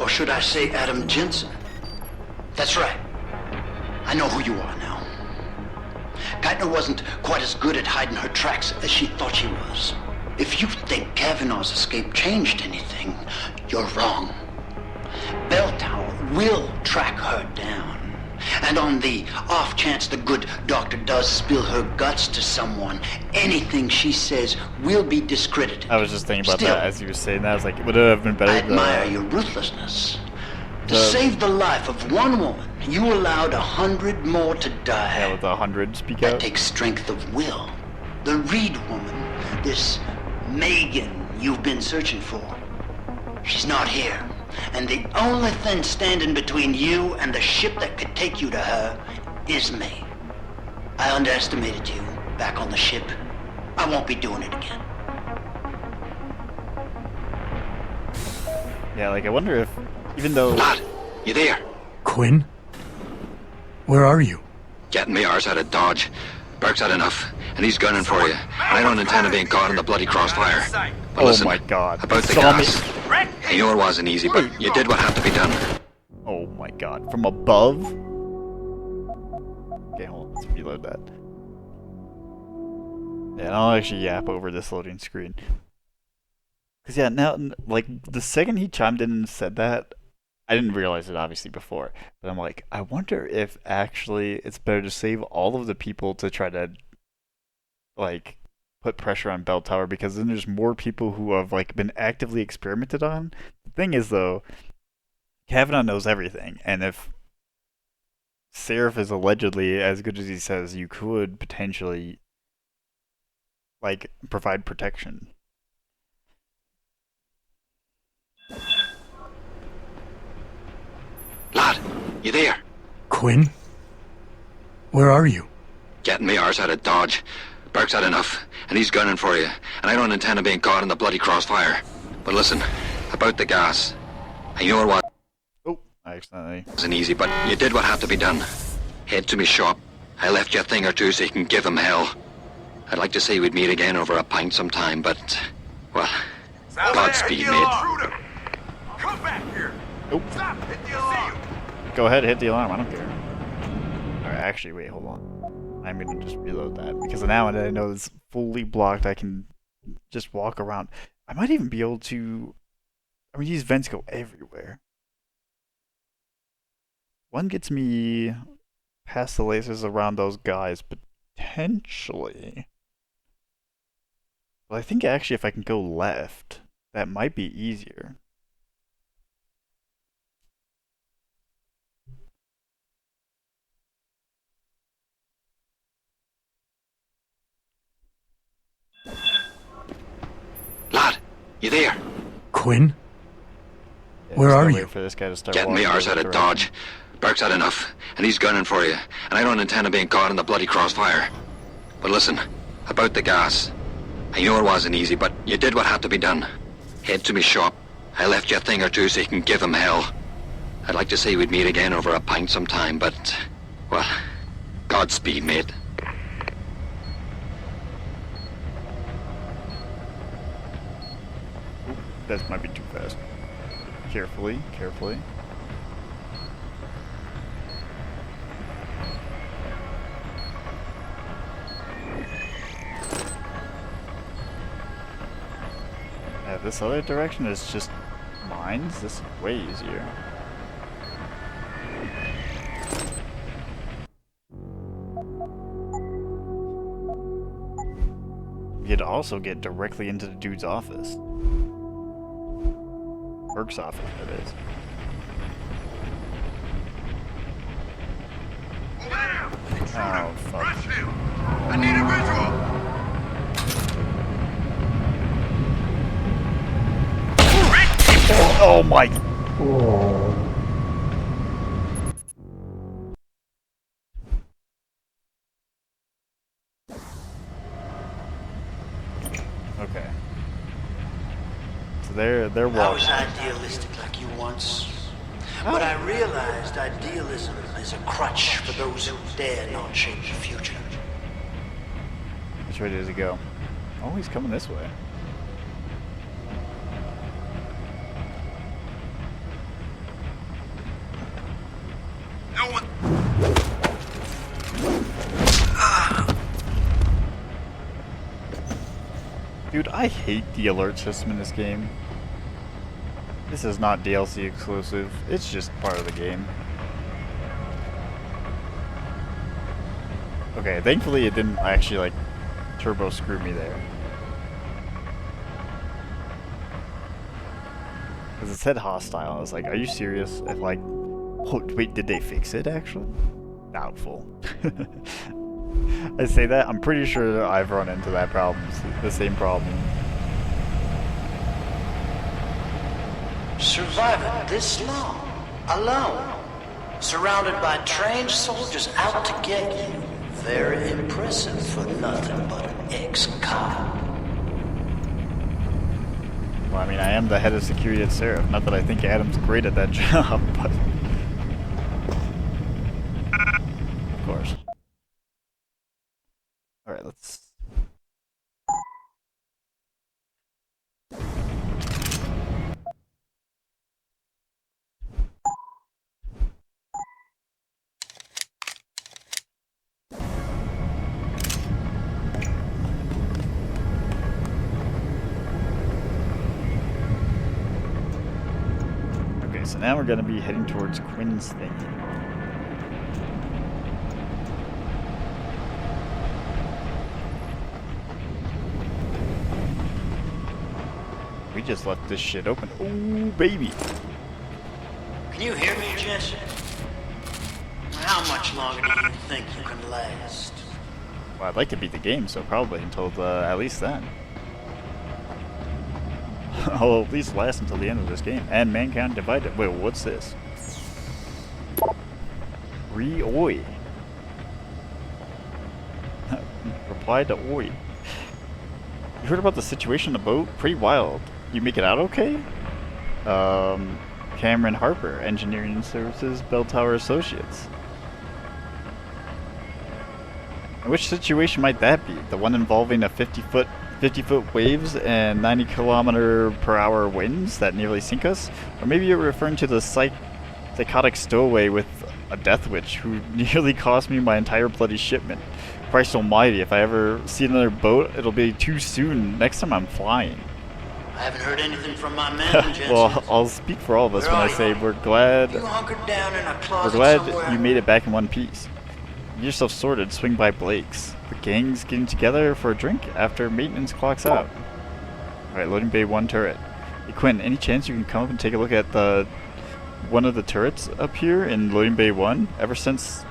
or should I say Adam Jensen? That's right. I know who you are now. Geithner wasn't quite as good at hiding her tracks as she thought she was. If you think Kavanaugh's escape changed anything, you're wrong. Bell Tower will track her down. And on the off chance the good doctor does spill her guts to someone, anything she says will be discredited. I was just thinking about Still, that as you were saying that. I was like, would it have been better? I admire your ruthlessness. To save the life of one woman, you allowed 100 more to die. Yeah, with 100 speak That out. takes strength of will. The Reed woman, this Megan you've been searching for, she's not here. And the only thing standing between you and the ship that could take you to her is me. I underestimated you back on the ship. I won't be doing it again. Yeah, like I wonder if, even though. Lad, you there? Quinn? Where are you? Getting me arse out of Dodge. Burke's had enough, and he's gunning for you. And I don't intend on being caught in the bloody crossfire. But listen, my God. about the Saw me. gas. I know it wasn't easy, but you did what had to be done. Oh my God. From above? Okay, hold on. Let's reload that. Yeah, I'll actually yap over this loading screen. Because, yeah, now, like, the second he chimed in and said that, I didn't realize it, obviously, before. But I'm like, I wonder if actually it's better to save all of the people to try to, like, put pressure on Bell Tower, because then there's more people who have, like, been actively experimented on. The thing is, though, Kavanaugh knows everything, and if Seraph is allegedly as good as he says, you could potentially, like, provide protection. Lad, you there? Quinn? Where are you? Getting me arse out of Dodge. Burke's had enough, and he's gunning for you. And I don't intend on being caught in the bloody crossfire. But listen, about the gas. I know it Accidentally. wasn't easy, but you did what had to be done. Head to me shop. I left you a thing or two so you can give him hell. I'd like to say we'd meet again over a pint sometime, but, well, Godspeed, mate. Come back here. Nope. Stop. Hit the alarm. Go ahead, hit the alarm. I don't care. Alright, actually, wait, hold on. I'm gonna just reload that, because now that I know it's fully blocked, I can just walk around. I might even be able to. I mean, these vents go everywhere. One gets me past the lasers around those guys, potentially. Well, I think actually if I can go left, that might be easier. Lad, you there? Quinn? Yeah, Where just are gotta you? wait for this guy to start Getting me walking arse the out other of direction. Dodge. Burke's had enough, and he's gunning for you. And I don't intend on being caught in the bloody crossfire. But listen, about the gas. I know it wasn't easy, but you did what had to be done. Head to me shop. I left you a thing or two so you can give him hell. I'd like to say we'd meet again over a pint sometime, but, well, Godspeed, mate. That might be too fast. Carefully, carefully. Yeah, this other direction is just mines. This is way easier. You'd also get directly into the dude's office. Burke's office, that is. Oh, fuck. I need a visual. Oh my. they're I walking. was idealistic like you once. But I realized idealism is a crutch for those who dare not change the future. Which way does he go? Oh, he's coming this way. No one. Dude, I hate the alert system in this game. This is not DLC exclusive. It's just part of the game. Okay, thankfully it didn't actually, like, turbo screw me there. Because it said hostile. I was like, are you serious? If, like, oh, wait, did they fix it, actually? Doubtful. I say that, I'm pretty sure I've run into that problem, the same problem. Surviving this long, alone, surrounded by trained soldiers out to get you. Very impressive for nothing but an ex-cop. Well, I mean, I am the head of security at Seraph. Not that I think Adam's great at that job, but... Of course. Alright, let's... Okay, so now we're gonna be heading towards Quinn's thing. We just left this shit open. Ooh, baby! Can you hear me, Jensen? How much longer do you think you can last? Well, I'd like to beat the game, so probably until at least then. I'll at least last until the end of this game. And mankind divided. Wait, what's this? Re-oi. Reply to oi. You heard about the situation on the boat? Pretty wild. You make it out okay? Cameron Harper, Engineering Services, Bell Tower Associates. Which situation might that be? The one involving a 50-foot waves and 90-kilometer-per-hour winds that nearly sink us? Or maybe you're referring to the psychotic stowaway with a death witch who nearly cost me my entire bloody shipment. Christ almighty, if I ever see another boat, it'll be too soon. Next time I'm flying. I haven't heard anything from my men, Jensen. Well, I'll speak for all of us when I say we're glad. You hunkered down in a closet We're glad somewhere. you made it back in one piece. Get yourself sorted, swing by Blake's. The gang's getting together for a drink after maintenance clocks out. Alright, loading bay 1 turret. Hey Quinn, any chance you can come up and take a look at one of the turrets up here in loading bay 1? Ever since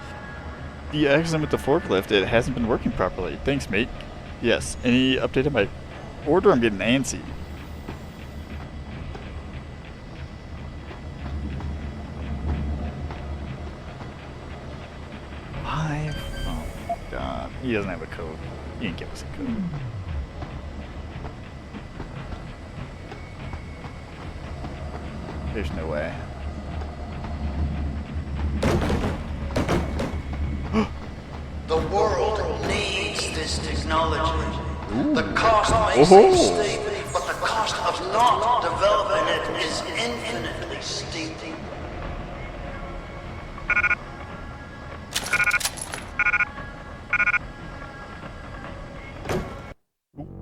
the accident with the forklift, it hasn't been working properly. Thanks, mate. Yes, any update on my order? I'm getting antsy. Oh my god. He doesn't have a code. He didn't give us a code. There's no way. The world needs this technology. Ooh. The cost may seem steep, but the cost of not developing it is infinitely steep.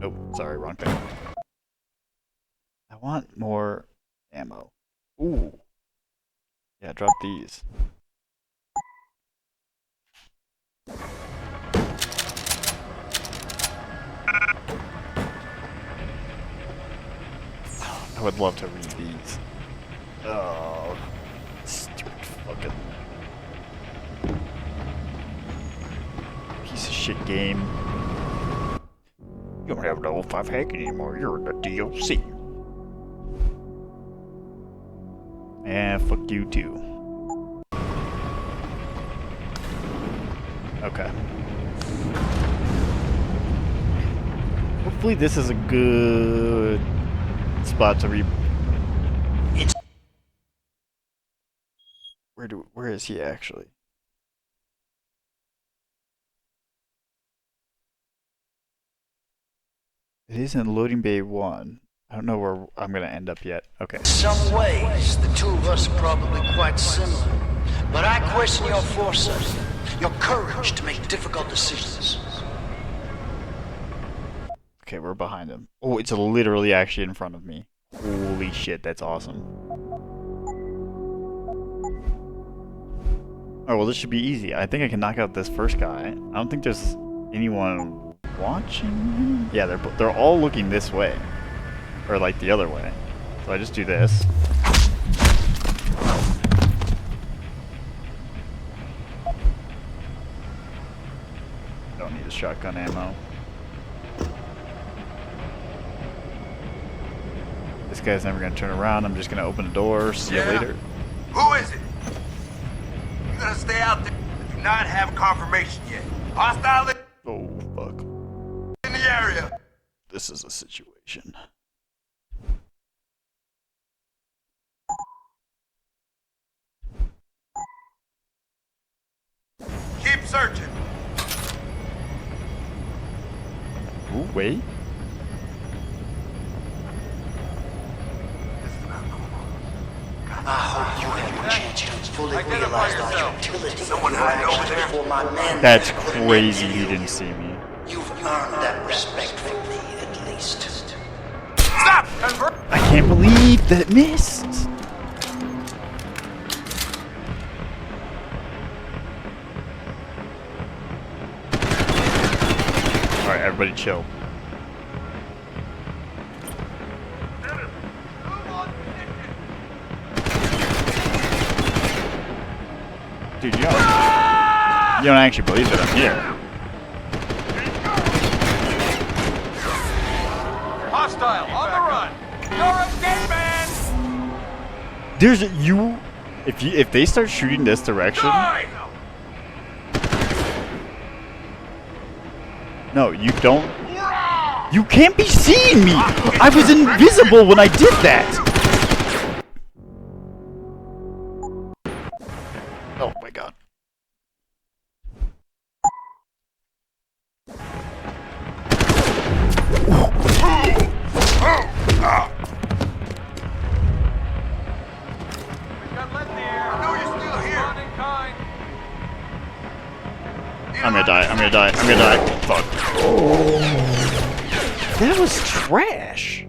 Oh, sorry, wrong thing. I want more ammo. Ooh. Yeah, drop these. I would love to read these. Oh, stupid fucking piece of shit game. You don't have no 05 hacking anymore. You're in the DLC. And fuck you too. Okay. Hopefully this is a good spot to Where is he actually? It is in loading bay 1. I don't know where I'm gonna end up yet. Okay. In some ways, the two of us are probably quite similar. But I question your foresight, your courage to make difficult decisions. Okay, we're behind him. Oh, it's literally actually in front of me. Holy shit, that's awesome. Oh, well, this should be easy. I think I can knock out this first guy. I don't think there's anyone watching him. Yeah, they're all looking this way. Or, like, the other way. So I just do this. Don't need a shotgun ammo. This guy's never gonna turn around. I'm just gonna open the door. See you later. Who is it? You gonna stay out there? Do not have confirmation yet. Hostile Oh, fuck. in the area. This is a situation. Keep searching. Ooh, wait. I hope you have your chance to fully Identify realize our yourself. utility. Someone hiding over there? For my men. That's crazy he didn't see me. You've earned that respect from me, at least. Stop! Convert. I can't believe that it missed. Alright, everybody chill. Dude, you don't actually believe that I'm here. Hostile, on the run! You're a dead man! There's if they start shooting this direction. Die! No, you don't. You can't be seeing me! I was invisible when I did that! Oh my god. I'm gonna die. Fuck. That was trash.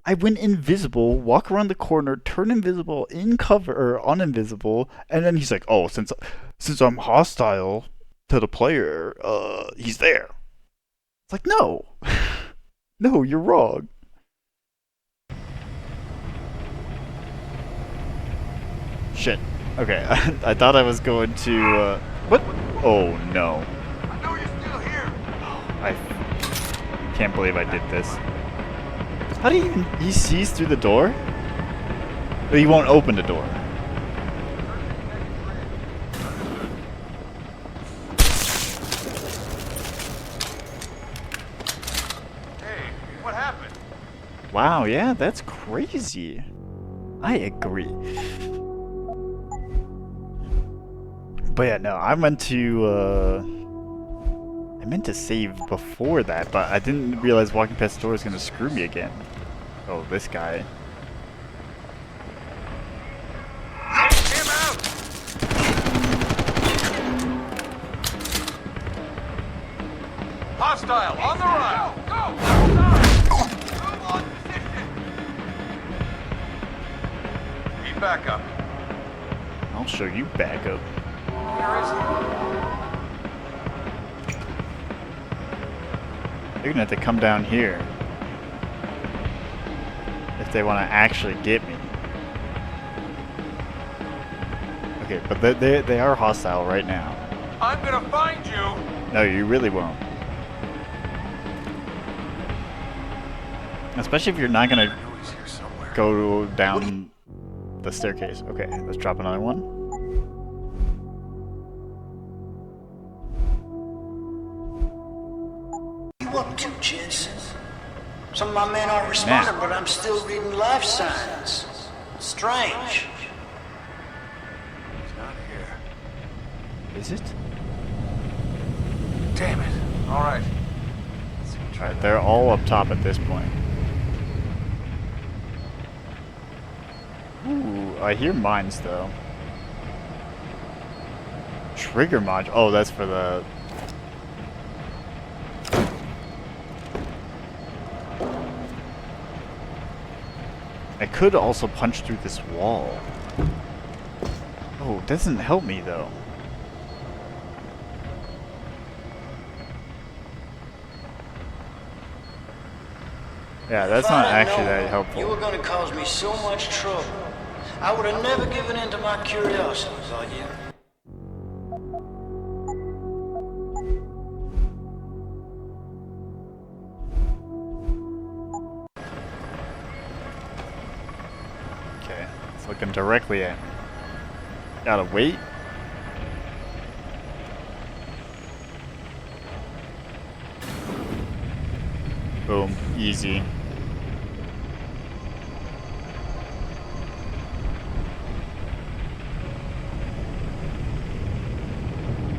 I went invisible, walk around the corner, turn invisible, in cover, or uninvisible, and then he's like, oh, since I'm hostile to the player, he's there. It's like, no. No, you're wrong. Shit. Okay, I thought I was going to, what? Oh, no. I know you're still here. I can't believe I did this. How do you he sees through the door? But he won't open the door. Hey, what happened? Wow, yeah, that's crazy. I agree. But yeah, no, I meant to save before that, but I didn't realize walking past the door was gonna screw me again. Oh, this guy. Take him out! Hostile, on the run! Go! Move on position! Keep back up. I'll show you back up. Where is he? They're gonna have to come down here if they want to actually get me. Okay, but they are hostile right now. I'm gonna find you! No, you really won't. Especially if you're not gonna go down the staircase. Okay, let's drop another one. You up to, Jensen? Some of my men aren't responding, but I'm still reading life signs. Strange. It's not here. Is it? Damn it. All right. Alright, they're all up top at this point. Ooh, I hear mines though. Trigger module. Oh, that's for the... I could also punch through this wall. Oh, it doesn't help me though. Yeah, that's not actually that helpful. You were going to cause me so much trouble. I would have never given in to my curiosity, thought you. Okay, it's looking directly at me. Gotta wait. Boom, easy.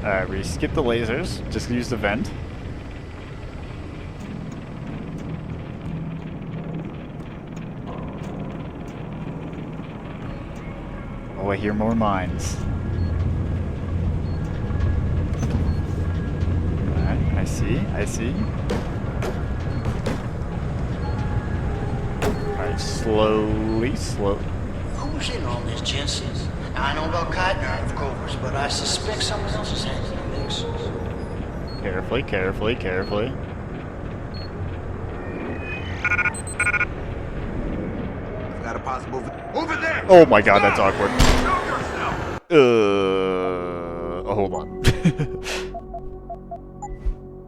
Alright, we skip the lasers, just use the vent. Oh, I hear more mines. Alright, I see, I see. Alright, slowly. Who's in on this, Jensen? I know about Keitner, of course, but I suspect someone else is handling this. Carefully. Got a possible... Over there! Oh my god, that's awkward. Hold on.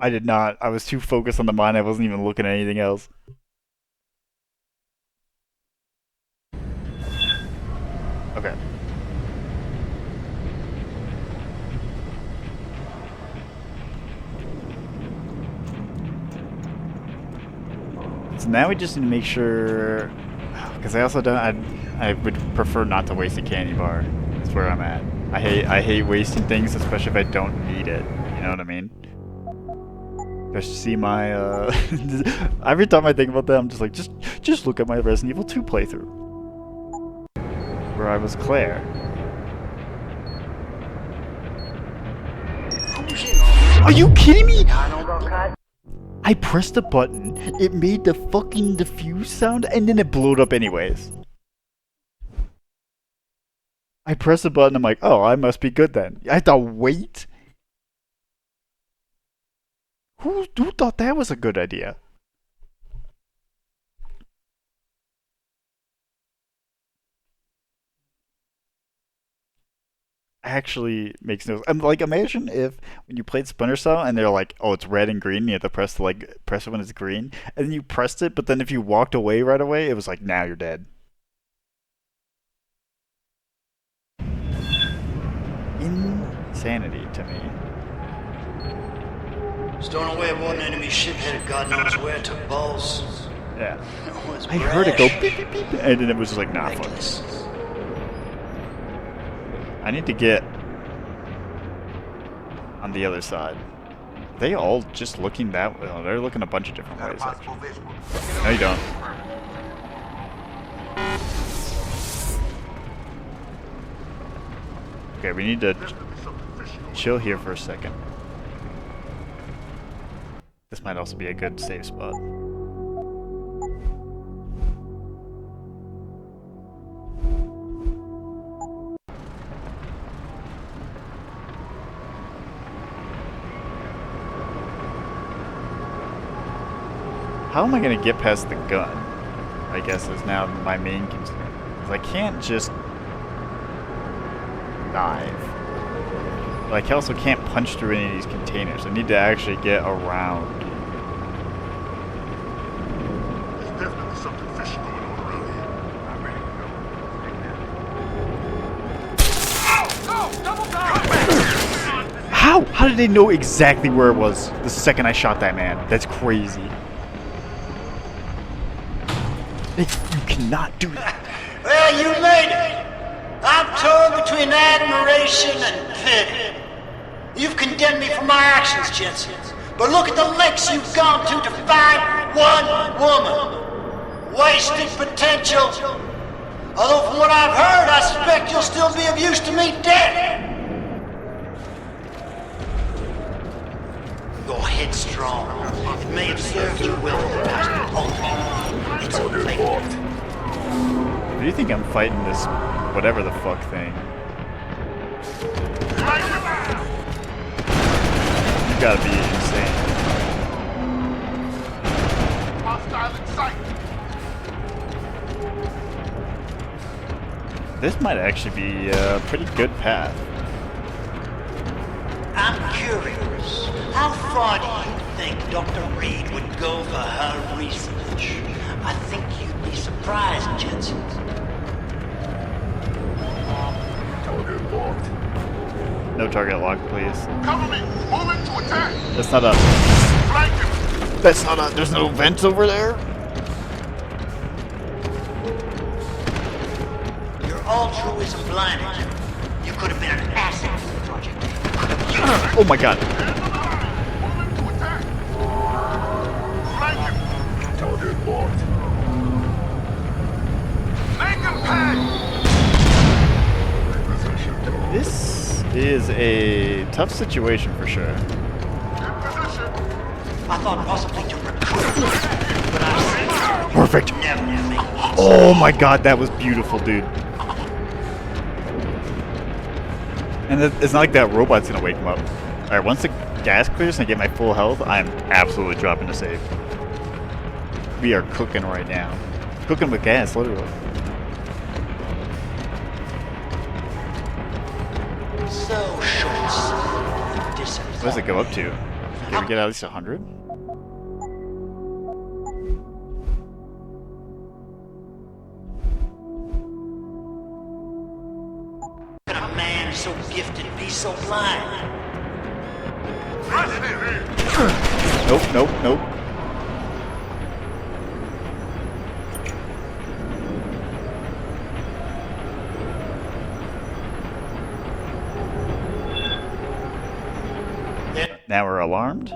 I was too focused on the mine, I wasn't even looking at anything else. Okay. So now we just need to make sure, because I also don't. I would prefer not to waste a candy bar. That's where I'm at. I hate wasting things, especially if I don't need it. You know what I mean? Just see my every time I think about that, I'm just like, just look at my Resident Evil 2 playthrough, where I was Claire. Are you kidding me? I pressed a button, it made the fucking diffuse sound, and then it blew up anyways. I pressed a button, I'm like, oh, I must be good then. I had to wait? Who thought that was a good idea? Actually makes no. I'm like, imagine if when you played Splinter Cell and they're like, oh, it's red and green, you have to press it when it's green, and then you pressed it, but then if you walked away right away, it was like, now you're dead. Insanity to me. Stowing away one enemy ship headed God knows where to balls. Yeah. I heard it go beep beep beep, and then it was just like, nah, fuck. I need to get on the other side. Are they all just looking that way? Oh, they're looking a bunch of different ways, actually. No, you don't. Okay, we need to chill here for a second. This might also be a good safe spot. How am I going to get past the gun? I guess is now my main concern. Because I can't just dive. But I also can't punch through any of these containers. I need to actually get around. There's definitely something fishy going on around here. I'm ready to go. Oh, double time! How? How did they know exactly where it was the second I shot that man? That's crazy. You cannot do that. Well, you made it. I'm torn between admiration and pity. You've condemned me for my actions, Jensen. But look at the lengths you've gone to find one woman. Wasted potential. Although from what I've heard, I suspect you'll still be of use to me dead. You're headstrong. It may have served you well in the past, but ultimately, it's a failure. Do you think I'm fighting this whatever the fuck thing? You gotta be insane. Hostile in sight. This might actually be a pretty good path. I'm curious. How far do you think Dr. Reed would go for her research? I think you'd be surprised, Jensen. Target locked. No target lock, please. Cover me. Moving to attack. That's not a. Flank him. That's not a. There's no vents over there. Your altruism blinded you. You could have been an asset to the project. Oh my god. Moving to attack. Flank him. Target locked. Make him pay. This is a tough situation for sure. In position. I thought possibly to recruit, but I've seen you Perfect. never make it. Oh my god, that was beautiful, dude. And it's not like that robot's gonna wake him up. Alright, once the gas clears and I get my full health, I'm absolutely dropping to save. We are cooking right now. Cooking with gas, literally. So short-sighted, disappointed. What does it go up to? Can we get at least 100? Can a man so gifted be so blind? Nope, nope, nope. Now we're alarmed.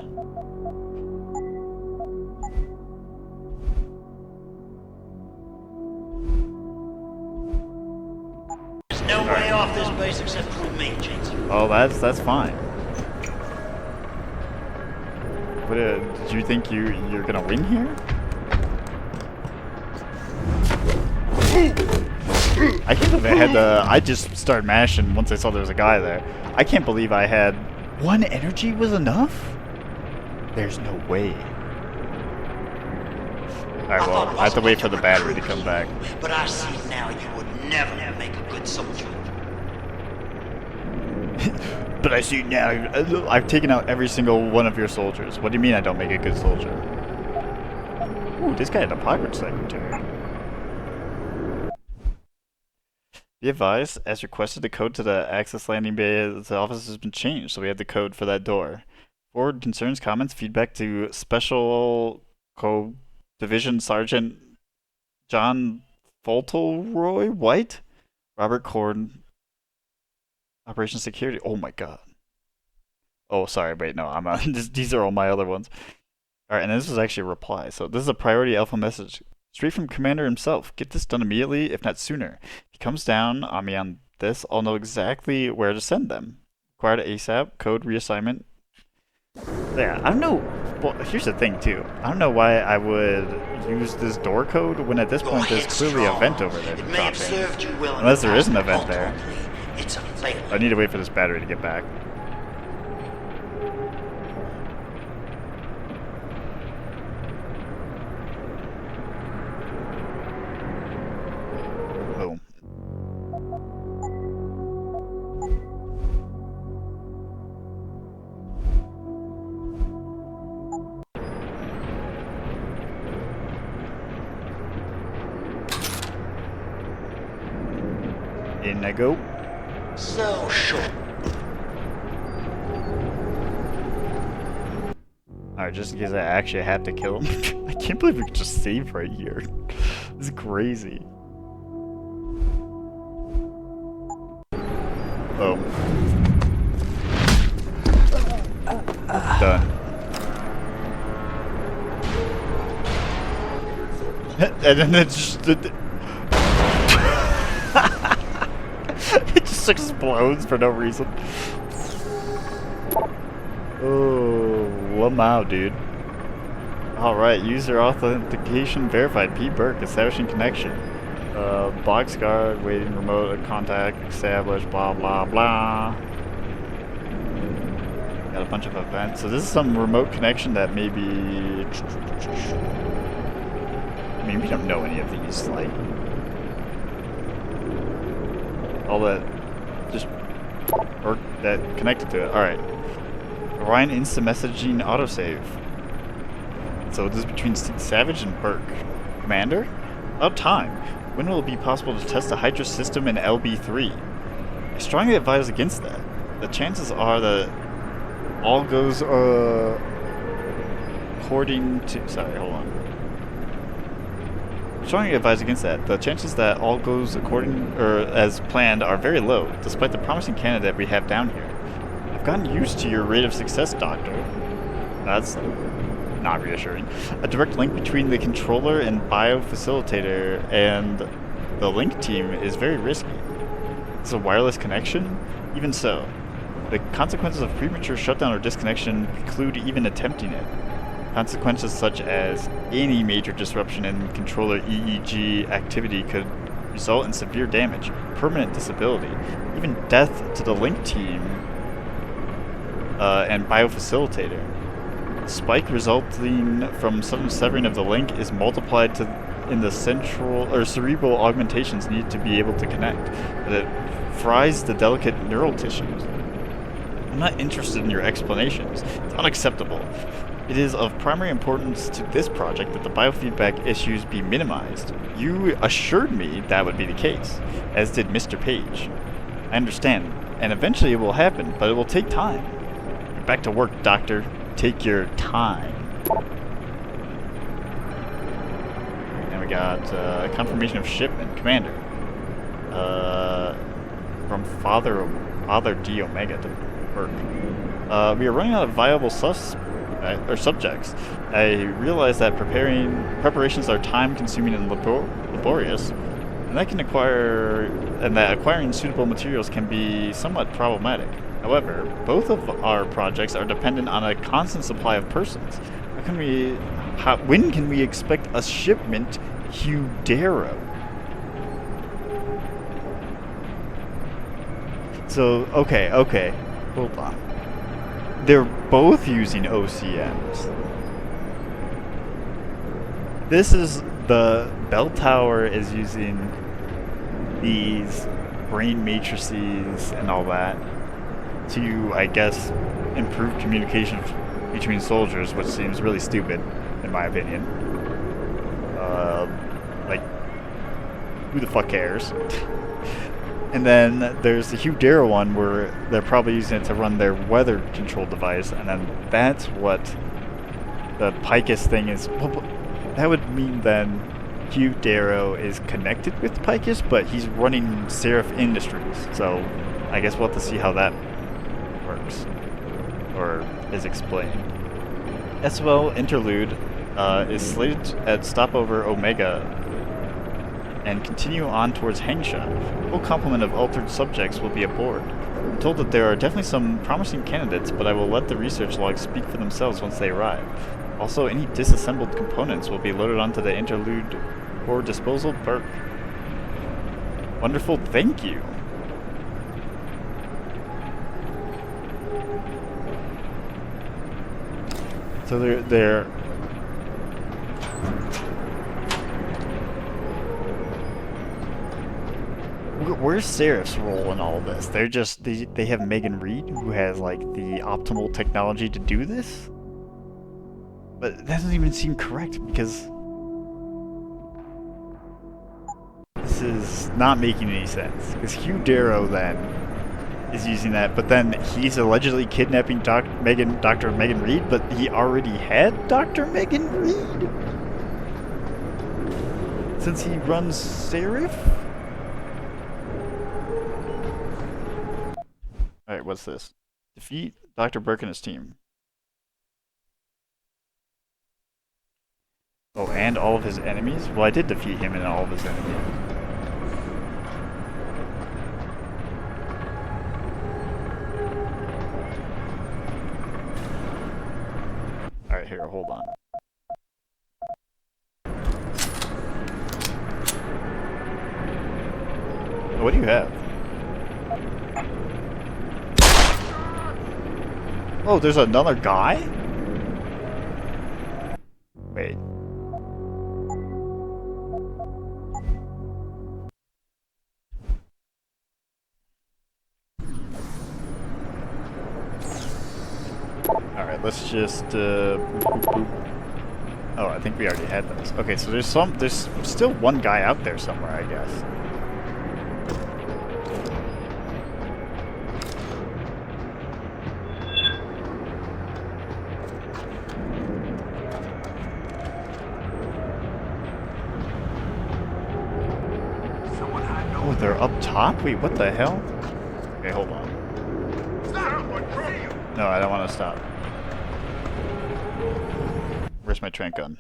There's no way off this base except through me, Jensen. Oh, that's fine. What did you think you're gonna win here? I can't believe I had the. I just started mashing once I saw there was a guy there. I can't believe I had one energy was enough. There's no way. Alright, well, I have to wait for the battery to come back. But I see now you would never make a good soldier. But I see now, I've taken out every single one of your soldiers. What do you mean I don't make a good soldier? Ooh, this guy had a pirate secretary. Be advised, as requested, the code to the access landing bay at the office has been changed, so we have the code for that door. Forward concerns, comments, feedback to Special Division Sergeant John Fauntleroy White, Robert Cord, Operation Security. Oh my god. Oh, sorry, wait, no, I'm these are all my other ones. Alright, and this was actually a reply. So this is a priority alpha message. Straight from Commander himself. Get this done immediately, if not sooner. If he comes down on me on this, I'll know exactly where to send them. Required ASAP, code reassignment. Yeah, I don't know. Well, here's the thing, too. I don't know why I would use this door code when at this point there's clearly a vent over there to drop in. Unless there is an event there. I need to wait for this battery to get back. Boom. In I go. So short. Alright, just in case I actually have to kill him. I can't believe we could just save right here. This is crazy. Oh. Done. And then it just... it just explodes for no reason. Oh, wow, dude. Alright, user authentication verified. P. Burke, establishing connection. Box guard, waiting remote contact, established, blah blah blah. Got a bunch of events. So this is some remote connection that maybe... I mean, we don't know any of these, like... all that... just... or that connected to it. Alright. Orion instant messaging autosave. So this is between Savage and Burke. Commander? About time. When will it be possible to test the Hydra system in LB3? I strongly advise against that. The chances are that all goes according to... sorry, hold on. I strongly advise against that. The chances that all goes according or as planned are very low, despite the promising candidate we have down here. I've gotten used to your rate of success, Doctor. That's not reassuring. A direct link between the controller and biofacilitator and the link team is very risky. It's a wireless connection? Even so, the consequences of premature shutdown or disconnection preclude even attempting it. Consequences such as any major disruption in controller EEG activity could result in severe damage, permanent disability, even death to the link team and biofacilitator. Spike resulting from sudden severing of the link is multiplied in the central or cerebral augmentations needed to be able to connect, but it fries the delicate neural tissues. I'm not interested in your explanations. It's unacceptable. It is of primary importance to this project that the biofeedback issues be minimized. You assured me that would be the case, as did Mr. Page. I understand, and eventually it will happen, but it will take time. Get back to work, Doctor. Take your time. And we got confirmation of shipment. Commander. From Father D Omega to Burke. We are running out of viable subjects. I realize that preparations are time-consuming and laborious, and that acquiring suitable materials can be somewhat problematic. However, both of our projects are dependent on a constant supply of persons. When can we expect a shipment, Hudero? So, okay, hold on. They're both using OCMs. This is the bell tower is using these brain matrices and all that to, I guess, improve communication between soldiers, which seems really stupid, in my opinion. Like, who the fuck cares? And then there's the Hudero one where they're probably using it to run their weather control device, and then that's what the Picus thing is. Well, that would mean then Hudero is connected with Picus, but he's running Seraph Industries. So I guess we'll have to see how that works, or is explained. SOL Interlude is slated at stopover Omega and continue on towards Hangsha. A full complement of altered subjects will be aboard. I'm told that there are definitely some promising candidates, but I will let the research logs speak for themselves once they arrive. Also, any disassembled components will be loaded onto the Interlude for disposal. Burke. Wonderful, thank you. So they're where's Seraph's role in all of this? They're just they have Megan Reed, who has like the optimal technology to do this, but that doesn't even seem correct because this is not making any sense. Because Hudero then is using that, but then he's allegedly kidnapping Dr. Megan Reed, but he already had Dr. Megan Reed. Since he runs Serif? Alright, what's this? Defeat Dr. Burke and his team. Oh, and all of his enemies? Well, I did defeat him and all of his enemies. Alright, here, hold on. What do you have? Oh, there's another guy? Wait. Alright, let's just, Oh, I think we already had those. Okay, so there's still one guy out there somewhere, I guess. Oh, they're up top? Wait, what the hell? Okay, hold on. No, I don't want to stop. Where's my tranq gun?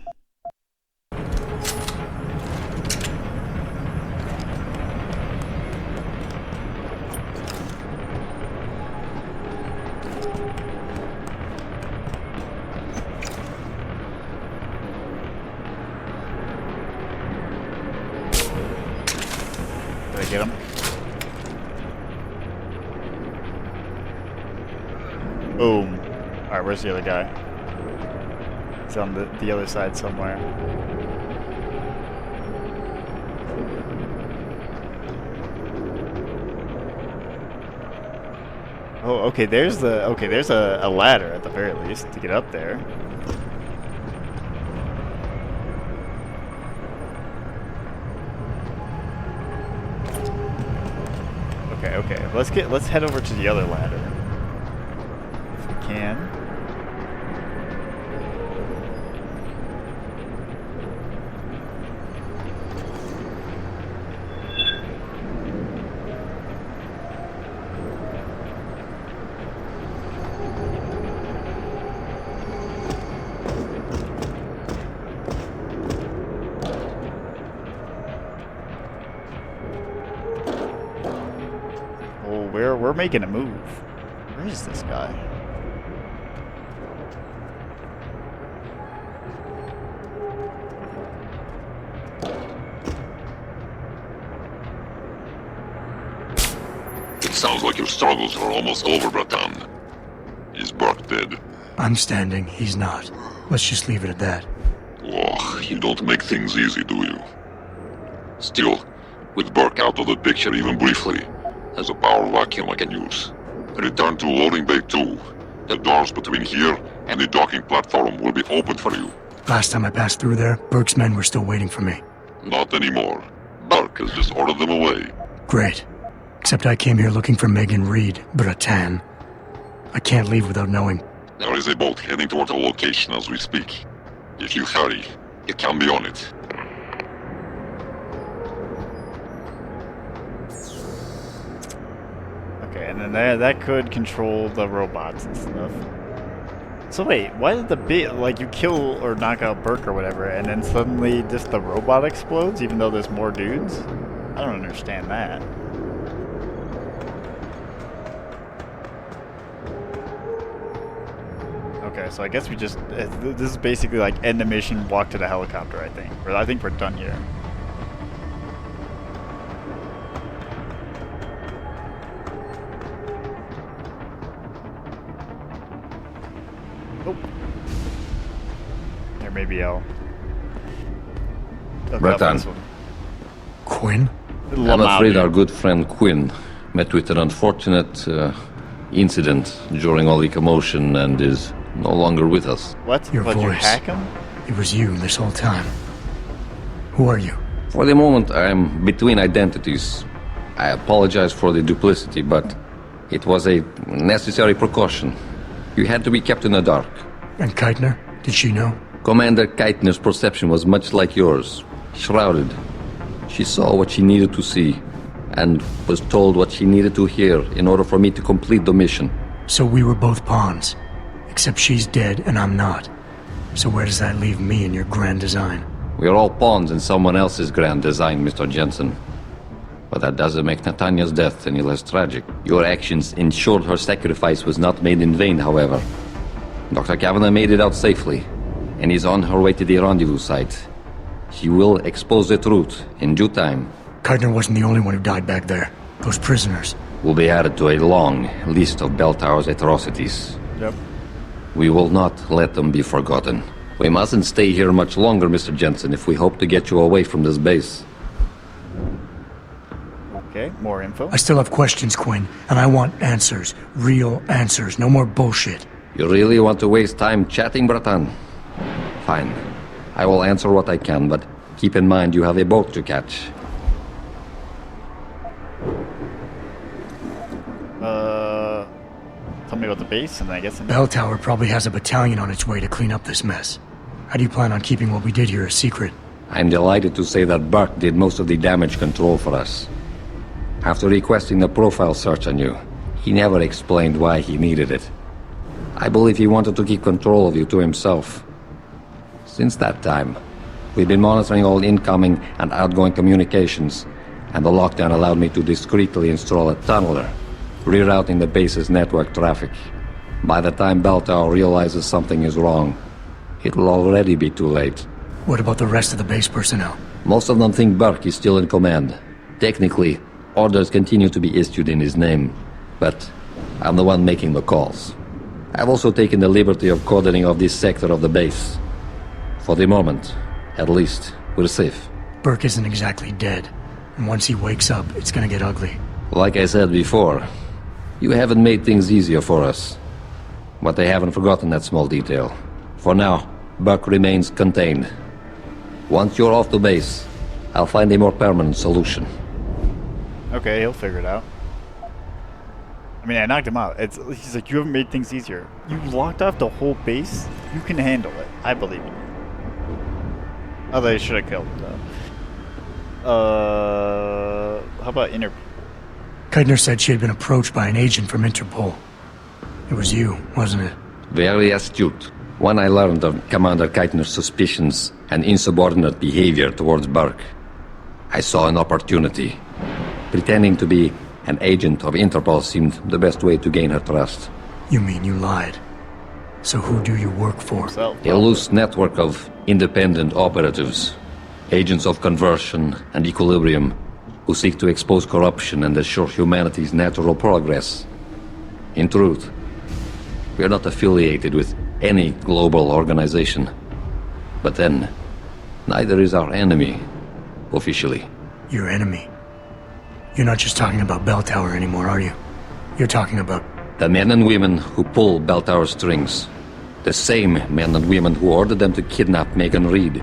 Did I get him? Boom. Alright, where's the other guy? He's on the other side somewhere. Oh, okay, there's a ladder at the very least to get up there. Okay, let's head over to the other ladder. If we can. We're making a move. Where is this guy? It sounds like your struggles are almost over, Bratan. Is Burke dead? I'm standing, he's not. Let's just leave it at that. Oh, you don't make things easy, do you? Still, with Burke out of the picture even briefly, there's a power vacuum I can use. Return to loading bay 2. The doors between here and the docking platform will be open for you. Last time I passed through there, Burke's men were still waiting for me. Not anymore. Burke has just ordered them away. Great. Except I came here looking for Megan Reed, Bratan. I can't leave without knowing. There is a boat heading toward our location as we speak. If you hurry, you can be on it. Okay, and then that could control the robots and stuff. So wait, why did you kill or knock out Burke or whatever, and then suddenly just the robot explodes, even though there's more dudes? I don't understand that. Okay, so I guess we just... This is basically like end the mission, walk to the helicopter, I think. Or I think we're done here. Oh. There maybe I'll... Bratan. Quinn? I'm afraid our good friend Quinn met with an unfortunate incident during all the commotion and is no longer with us. What? Your voice. voice. You hack him? It was you this whole time. Who are you? For the moment, I am between identities. I apologize for the duplicity, but it was a necessary precaution. You had to be kept in the dark. And Keitner? Did she know? Commander Keitner's perception was much like yours. Shrouded. She saw what she needed to see, and was told what she needed to hear in order for me to complete the mission. So we were both pawns. Except she's dead and I'm not. So where does that leave me in your grand design? We're all pawns in someone else's grand design, Mr. Jensen. But that doesn't make Nathania's death any less tragic. Your actions ensured her sacrifice was not made in vain, however. Dr. Kavanagh made it out safely, and is on her way to the rendezvous site. She will expose the truth in due time. Keitner wasn't the only one who died back there. Those prisoners will be added to a long list of Bell Tower's atrocities. Yep. We will not let them be forgotten. We mustn't stay here much longer, Mr. Jensen, if we hope to get you away from this base. Okay, more info. I still have questions, Quinn, and I want answers. Real answers, no more bullshit. You really want to waste time chatting, Bratan? Fine. I will answer what I can, but keep in mind you have a boat to catch. Tell me about the base, and then I guess... Bell Tower probably has a battalion on its way to clean up this mess. How do you plan on keeping what we did here a secret? I'm delighted to say that Burke did most of the damage control for us. After requesting a profile search on you, he never explained why he needed it. I believe he wanted to keep control of you to himself. Since that time, we've been monitoring all incoming and outgoing communications, and the lockdown allowed me to discreetly install a tunneler, rerouting the base's network traffic. By the time Bell Tower realizes something is wrong, it will already be too late. What about the rest of the base personnel? Most of them think Burke is still in command. Technically, orders continue to be issued in his name, but I'm the one making the calls. I've also taken the liberty of cordoning off this sector of the base. For the moment, at least, we're safe. Burke isn't exactly dead, and once he wakes up, it's gonna get ugly. Like I said before, you haven't made things easier for us. But I haven't forgotten that small detail. For now, Burke remains contained. Once you're off the base, I'll find a more permanent solution. Okay, he'll figure it out. I mean, I knocked him out. He's like, you haven't made things easier. You locked off the whole base? You can handle it. I believe you. Oh, they should have killed him, though. How about Interpol? Keitner said she had been approached by an agent from Interpol. It was you, wasn't it? Very astute. When I learned of Commander Keitner's suspicions and insubordinate behavior towards Burke, I saw an opportunity. Pretending to be an agent of Interpol seemed the best way to gain her trust. You mean you lied? So who do you work for? A loose network of independent operatives, agents of conversion and equilibrium, who seek to expose corruption and assure humanity's natural progress. In truth, we are not affiliated with any global organization. But then, neither is our enemy, officially. Your enemy? You're not just talking about Bell Tower anymore, are you? You're talking about... the men and women who pull Bell Tower strings. The same men and women who ordered them to kidnap Megan Reed.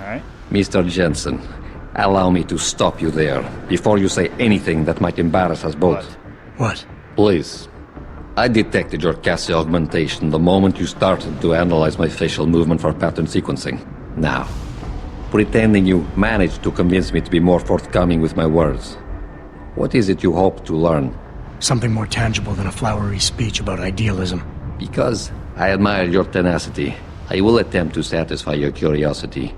Alright. Mr. Jensen, allow me to stop you there, before you say anything that might embarrass us both. What? Please. I detected your Cassie augmentation the moment you started to analyze my facial movement for pattern sequencing. Now, pretending you managed to convince me to be more forthcoming with my words. What is it you hope to learn? Something more tangible than a flowery speech about idealism. Because I admire your tenacity, I will attempt to satisfy your curiosity.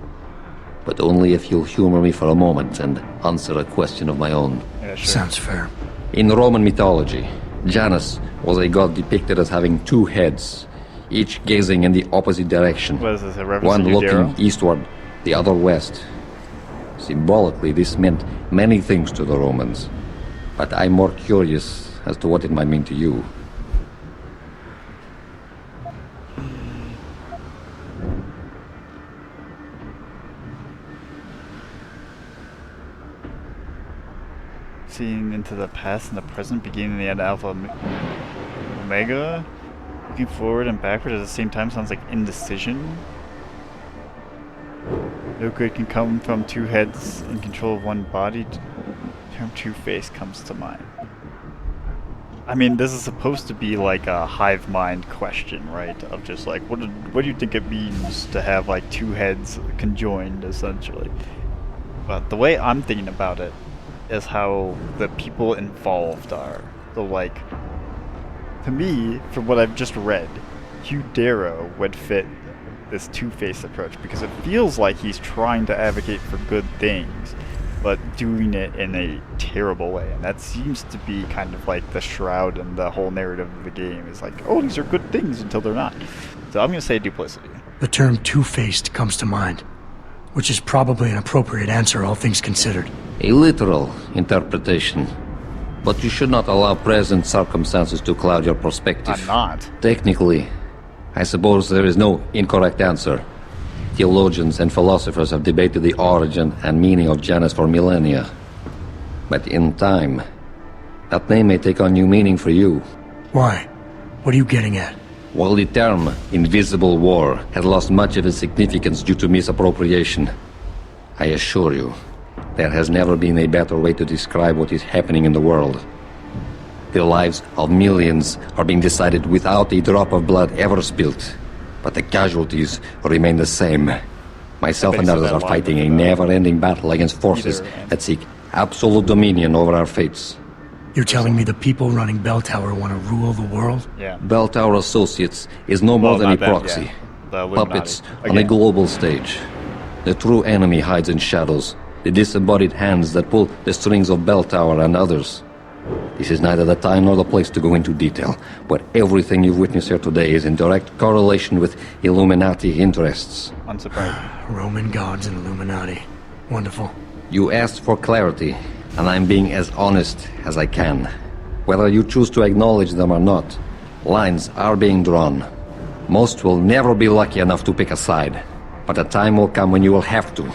But only if you'll humor me for a moment and answer a question of my own. Yeah, sure. Sounds fair. In Roman mythology, Janus was a god depicted as having two heads, each gazing in the opposite direction. What is this, a reference one to looking Eudero? eastward, the other west. Symbolically, this meant many things to the Romans. But I'm more curious as to what it might mean to you. Seeing into the past and the present, beginning the end of Alpha Omega, looking forward and backward at the same time sounds like indecision. No good can come from two heads in control of one body. The term two-face comes to mind. I mean, this is supposed to be like a hive mind question, right? Of just like, what do you think it means to have like two heads conjoined, essentially? But the way I'm thinking about it is how the people involved are. So like, to me, from what I've just read, Hugh Darrow would fit this two-faced approach because it feels like he's trying to advocate for good things, but doing it in a terrible way. And that seems to be kind of like the shroud and the whole narrative of the game is like, oh, these are good things until they're not. So I'm going to say duplicity. The term two-faced comes to mind, which is probably an appropriate answer, all things considered. A literal interpretation. But you should not allow present circumstances to cloud your perspective. I'm not. Technically, I suppose there is no incorrect answer. Theologians and philosophers have debated the origin and meaning of Janus for millennia. But in time, that name may take on new meaning for you. Why? What are you getting at? While the term invisible war has lost much of its significance due to misappropriation, I assure you, there has never been a better way to describe what is happening in the world. The lives of millions are being decided without a drop of blood ever spilt, but the casualties remain the same. Myself and others are fighting a never-ending battle against forces that seek absolute dominion over our fates. You're telling me the people running Bell Tower want to rule the world? Yeah. Bell Tower Associates is no more than a proxy. Puppets on a global stage. The true enemy hides in shadows. The disembodied hands that pull the strings of Bell Tower and others. This is neither the time nor the place to go into detail, but everything you've witnessed here today is in direct correlation with Illuminati interests. Unsurprising. Roman gods and Illuminati. Wonderful. You asked for clarity, and I'm being as honest as I can. Whether you choose to acknowledge them or not, lines are being drawn. Most will never be lucky enough to pick a side, but a time will come when you will have to.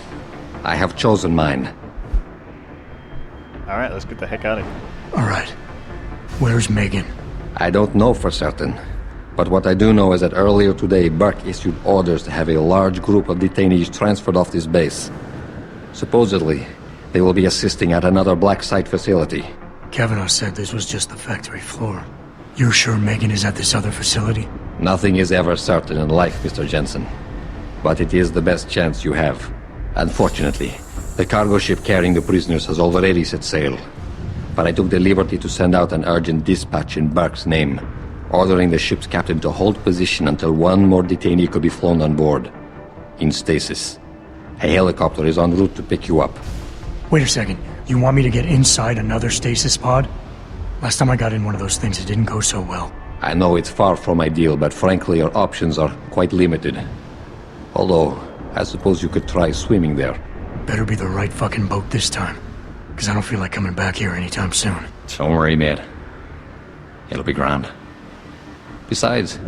I have chosen mine. Alright, let's get the heck out of here. Alright. Where's Megan? I don't know for certain. But what I do know is that earlier today, Burke issued orders to have a large group of detainees transferred off this base. Supposedly, they will be assisting at another black site facility. Kavanaugh said this was just the factory floor. You're sure Megan is at this other facility? Nothing is ever certain in life, Mr. Jensen. But it is the best chance you have. Unfortunately, the cargo ship carrying the prisoners has already set sail. But I took the liberty to send out an urgent dispatch in Burke's name, ordering the ship's captain to hold position until one more detainee could be flown on board. In stasis. A helicopter is en route to pick you up. Wait a second. You want me to get inside another stasis pod? Last time I got in one of those things, it didn't go so well. I know it's far from ideal, but frankly, your options are quite limited. Although, I suppose you could try swimming there. Better be the right fucking boat this time. Because I don't feel like coming back here anytime soon. Don't worry, mate. It'll be grand. Besides,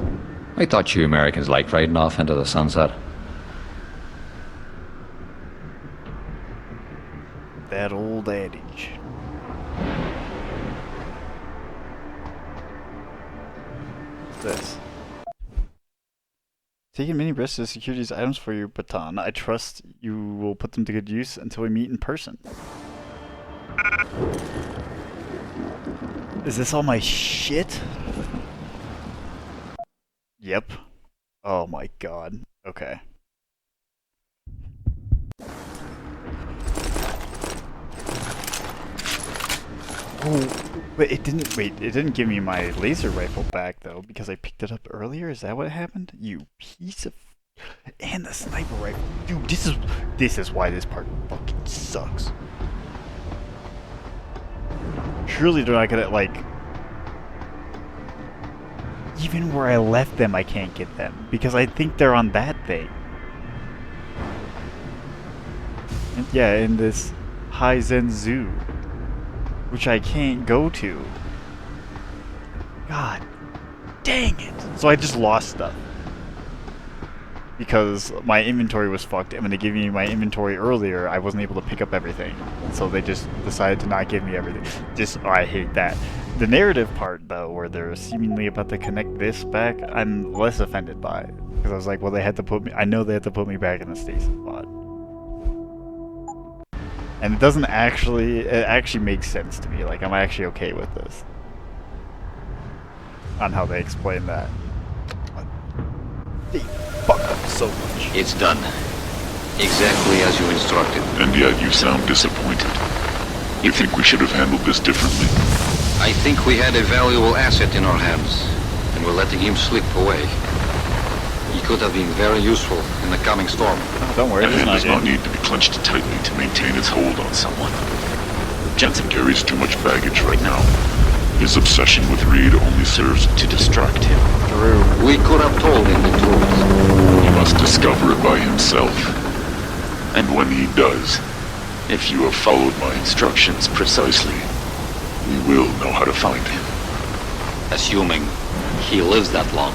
I thought you Americans liked riding off into the sunset. That old adage. What's this? Taking many risks to secure these items for your baton. I trust you will put them to good use until we meet in person. Is this all my shit? Yep. Oh my god. Okay. Oh, but it didn't, wait, it didn't give me my laser rifle back though, because I picked it up earlier? Is that what happened? You piece of... And the sniper rifle. Dude, this is why this part fucking sucks. Surely they're not gonna, like... Even where I left them, I can't get them, because I think they're on that thing. And yeah, in this High-Zen Zoo. Which I can't go to. God dang it. So I just lost stuff. Because my inventory was fucked, and when they gave me my inventory earlier, I wasn't able to pick up everything. So they just decided to not give me everything. Oh, I hate that. The narrative part, though, where they're seemingly about to connect this back, I'm less offended by it. Because I was like, well, they had to put me... I know they had to put me back in the stasis pod. And it doesn't actually... It actually makes sense to me. Like, I'm actually okay with this. on how they explain that. They fucked up so much. It's done. Exactly as you instructed. And yet you sound disappointed. You think we should have handled this differently? I think we had a valuable asset in our hands, and we're letting him slip away. He could have been very useful in the coming storm. Oh, don't worry, That hand does not good. need to be clenched tightly to maintain its hold on someone. Jensen carries too much baggage right now. His obsession with Reed only serves to distract him. True. We could have told him the truth. He must discover it by himself. And when he does, if you have followed my instructions precisely, we will know how to find him. Assuming he lives that long.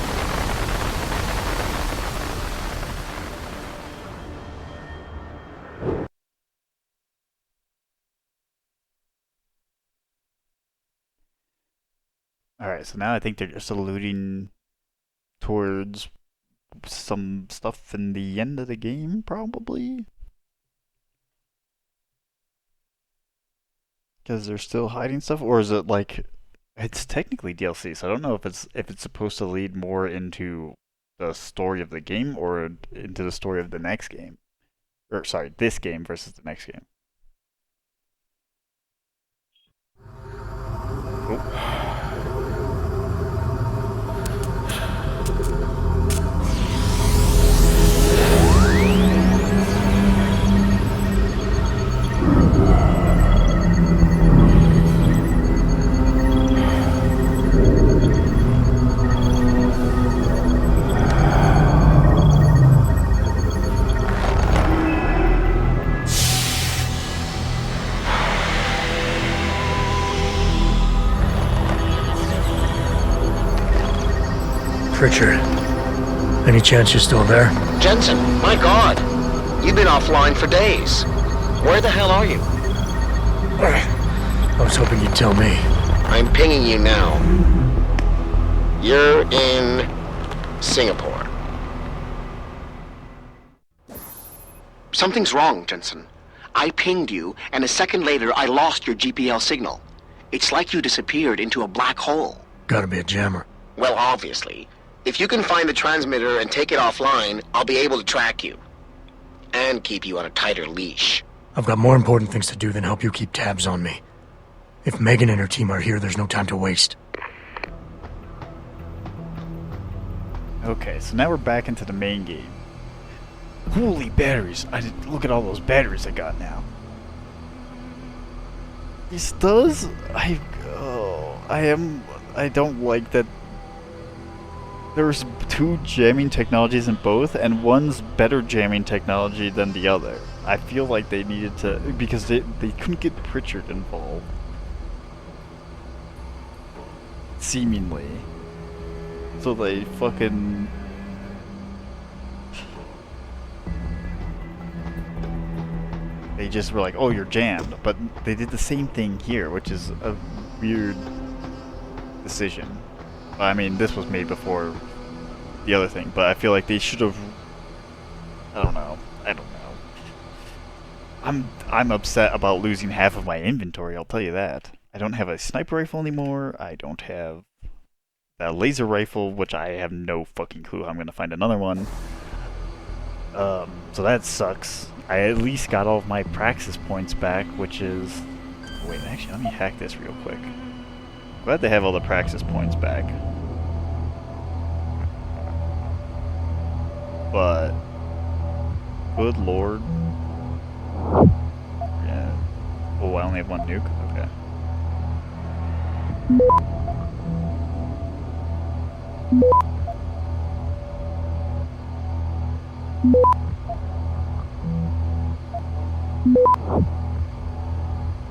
Alright, so now I think they're just alluding towards some stuff in the end of the game, probably? Because they're still hiding stuff, or is it like it's technically DLC, so I don't know if it's supposed to lead more into the story of the game or into the story of the next game. Or sorry, this game versus the next game. Oh. Pritchard, any chance you're still there? Jensen, my God. You've been offline for days. Where the hell are you? I was hoping you'd tell me. I'm pinging you now. You're in Singapore. Something's wrong, Jensen. I pinged you, and a second later I lost your GPL signal. It's like you disappeared into a black hole. Gotta be a jammer. Well, obviously. If you can find the transmitter and take it offline, I'll be able to track you. And keep you on a tighter leash. I've got more important things to do than help you keep tabs on me. If Megan and her team are here, there's no time to waste. Okay, so now we're back into the main game. Holy batteries! Look at all those batteries I got now. This does... I don't like that there's two jamming technologies in both, and one's better jamming technology than the other. I feel like they needed to... because they couldn't get Pritchard involved. Seemingly. So they fucking... They just were like, oh, you're jammed. But they did the same thing here, which is a weird decision. I mean, this was made before the other thing, but I feel like they should have... I don't know. I'm upset about losing half of my inventory, I'll tell you that. I don't have a sniper rifle anymore. I don't have that laser rifle, which I have no fucking clue how I'm going to find another one. So that sucks. I at least got all of my praxis points back, which is... Wait, actually, let me hack this real quick. Glad they have all the praxis points back. But... Good lord. Yeah. Oh, I only have one nuke? Okay.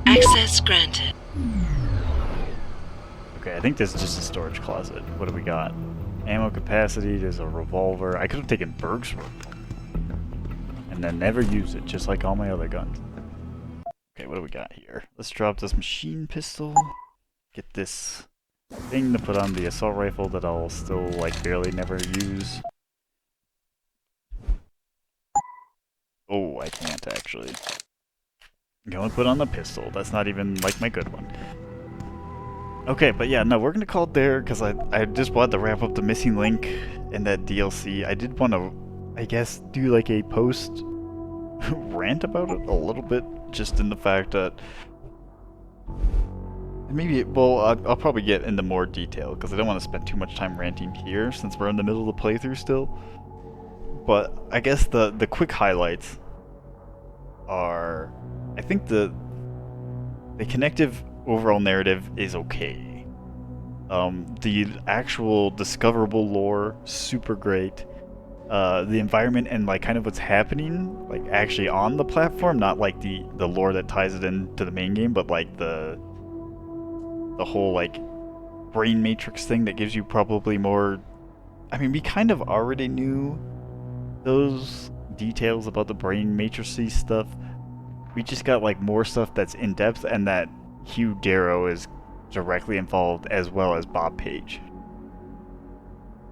Access granted. Okay, I think this is just a storage closet. What do we got? Ammo capacity, there's a revolver. I could have taken Berg's rifle. And then never use it, just like all my other guns. Okay, what do we got here? Let's drop this machine pistol. Get this thing to put on the assault rifle that I'll still, like, barely never use. Oh, I can't, actually. I can only put on the pistol. That's not even, like, my good one. Okay, but yeah, no, we're gonna call it there because I just wanted to wrap up the missing link in that DLC. I did want to, I guess, do like a post rant about it a little bit, just in the fact that maybe, well, I'll probably get into more detail because I don't want to spend too much time ranting here since we're in the middle of the playthrough still. But I guess the quick highlights are, I think the connective overall narrative is okay. The actual discoverable lore, super great. The environment and like kind of what's happening, like actually on the platform, not like the lore that ties it into the main game, but like the whole like brain matrix thing that gives you probably more. I mean, we kind of already knew those details about the brain matrixy stuff. We just got like more stuff that's in depth, and that Hugh Darrow is directly involved as well as Bob Page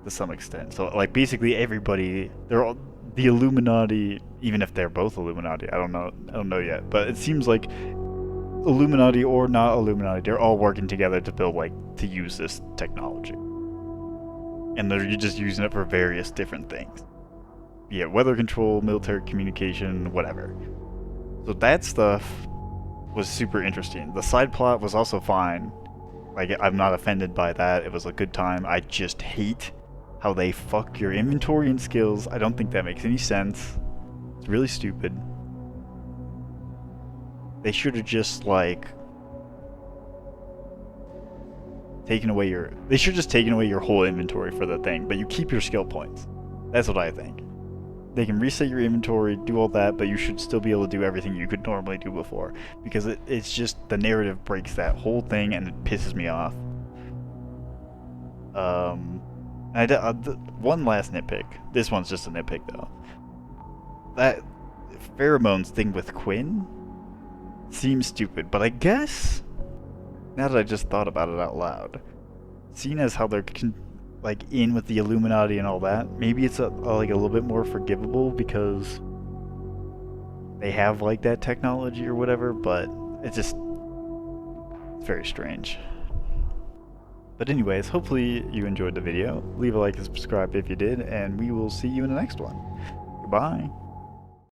to some extent. So like basically everybody, they're all the Illuminati, even if they're both Illuminati. I don't know yet, but it seems like Illuminati or not Illuminati, they're all working together to build to use this technology, and they're just using it for various different things. Yeah, weather control, military communication, whatever. So that stuff was super interesting. The side plot was also fine. Like, I'm not offended by that. It was a good time. I just hate how they fuck your inventory and skills. I don't think that makes any sense. It's really stupid. They should have just, like, taken away your... They should have just taken away your whole inventory for the thing, but you keep your skill points. That's what I think. They can reset your inventory, do all that, but you should still be able to do everything you could normally do before. Because it's just, the narrative breaks that whole thing and it pisses me off. One last nitpick. This one's just a nitpick though. That pheromones thing with Quinn seems stupid, but I guess, now that I just thought about it out loud, seeing as how they're like in with the Illuminati and all that, maybe it's like a little bit more forgivable because they have like that technology or whatever, but it's very strange. But anyways, hopefully you enjoyed the video. Leave a like and subscribe if you did, and we will see you in the next one. Goodbye.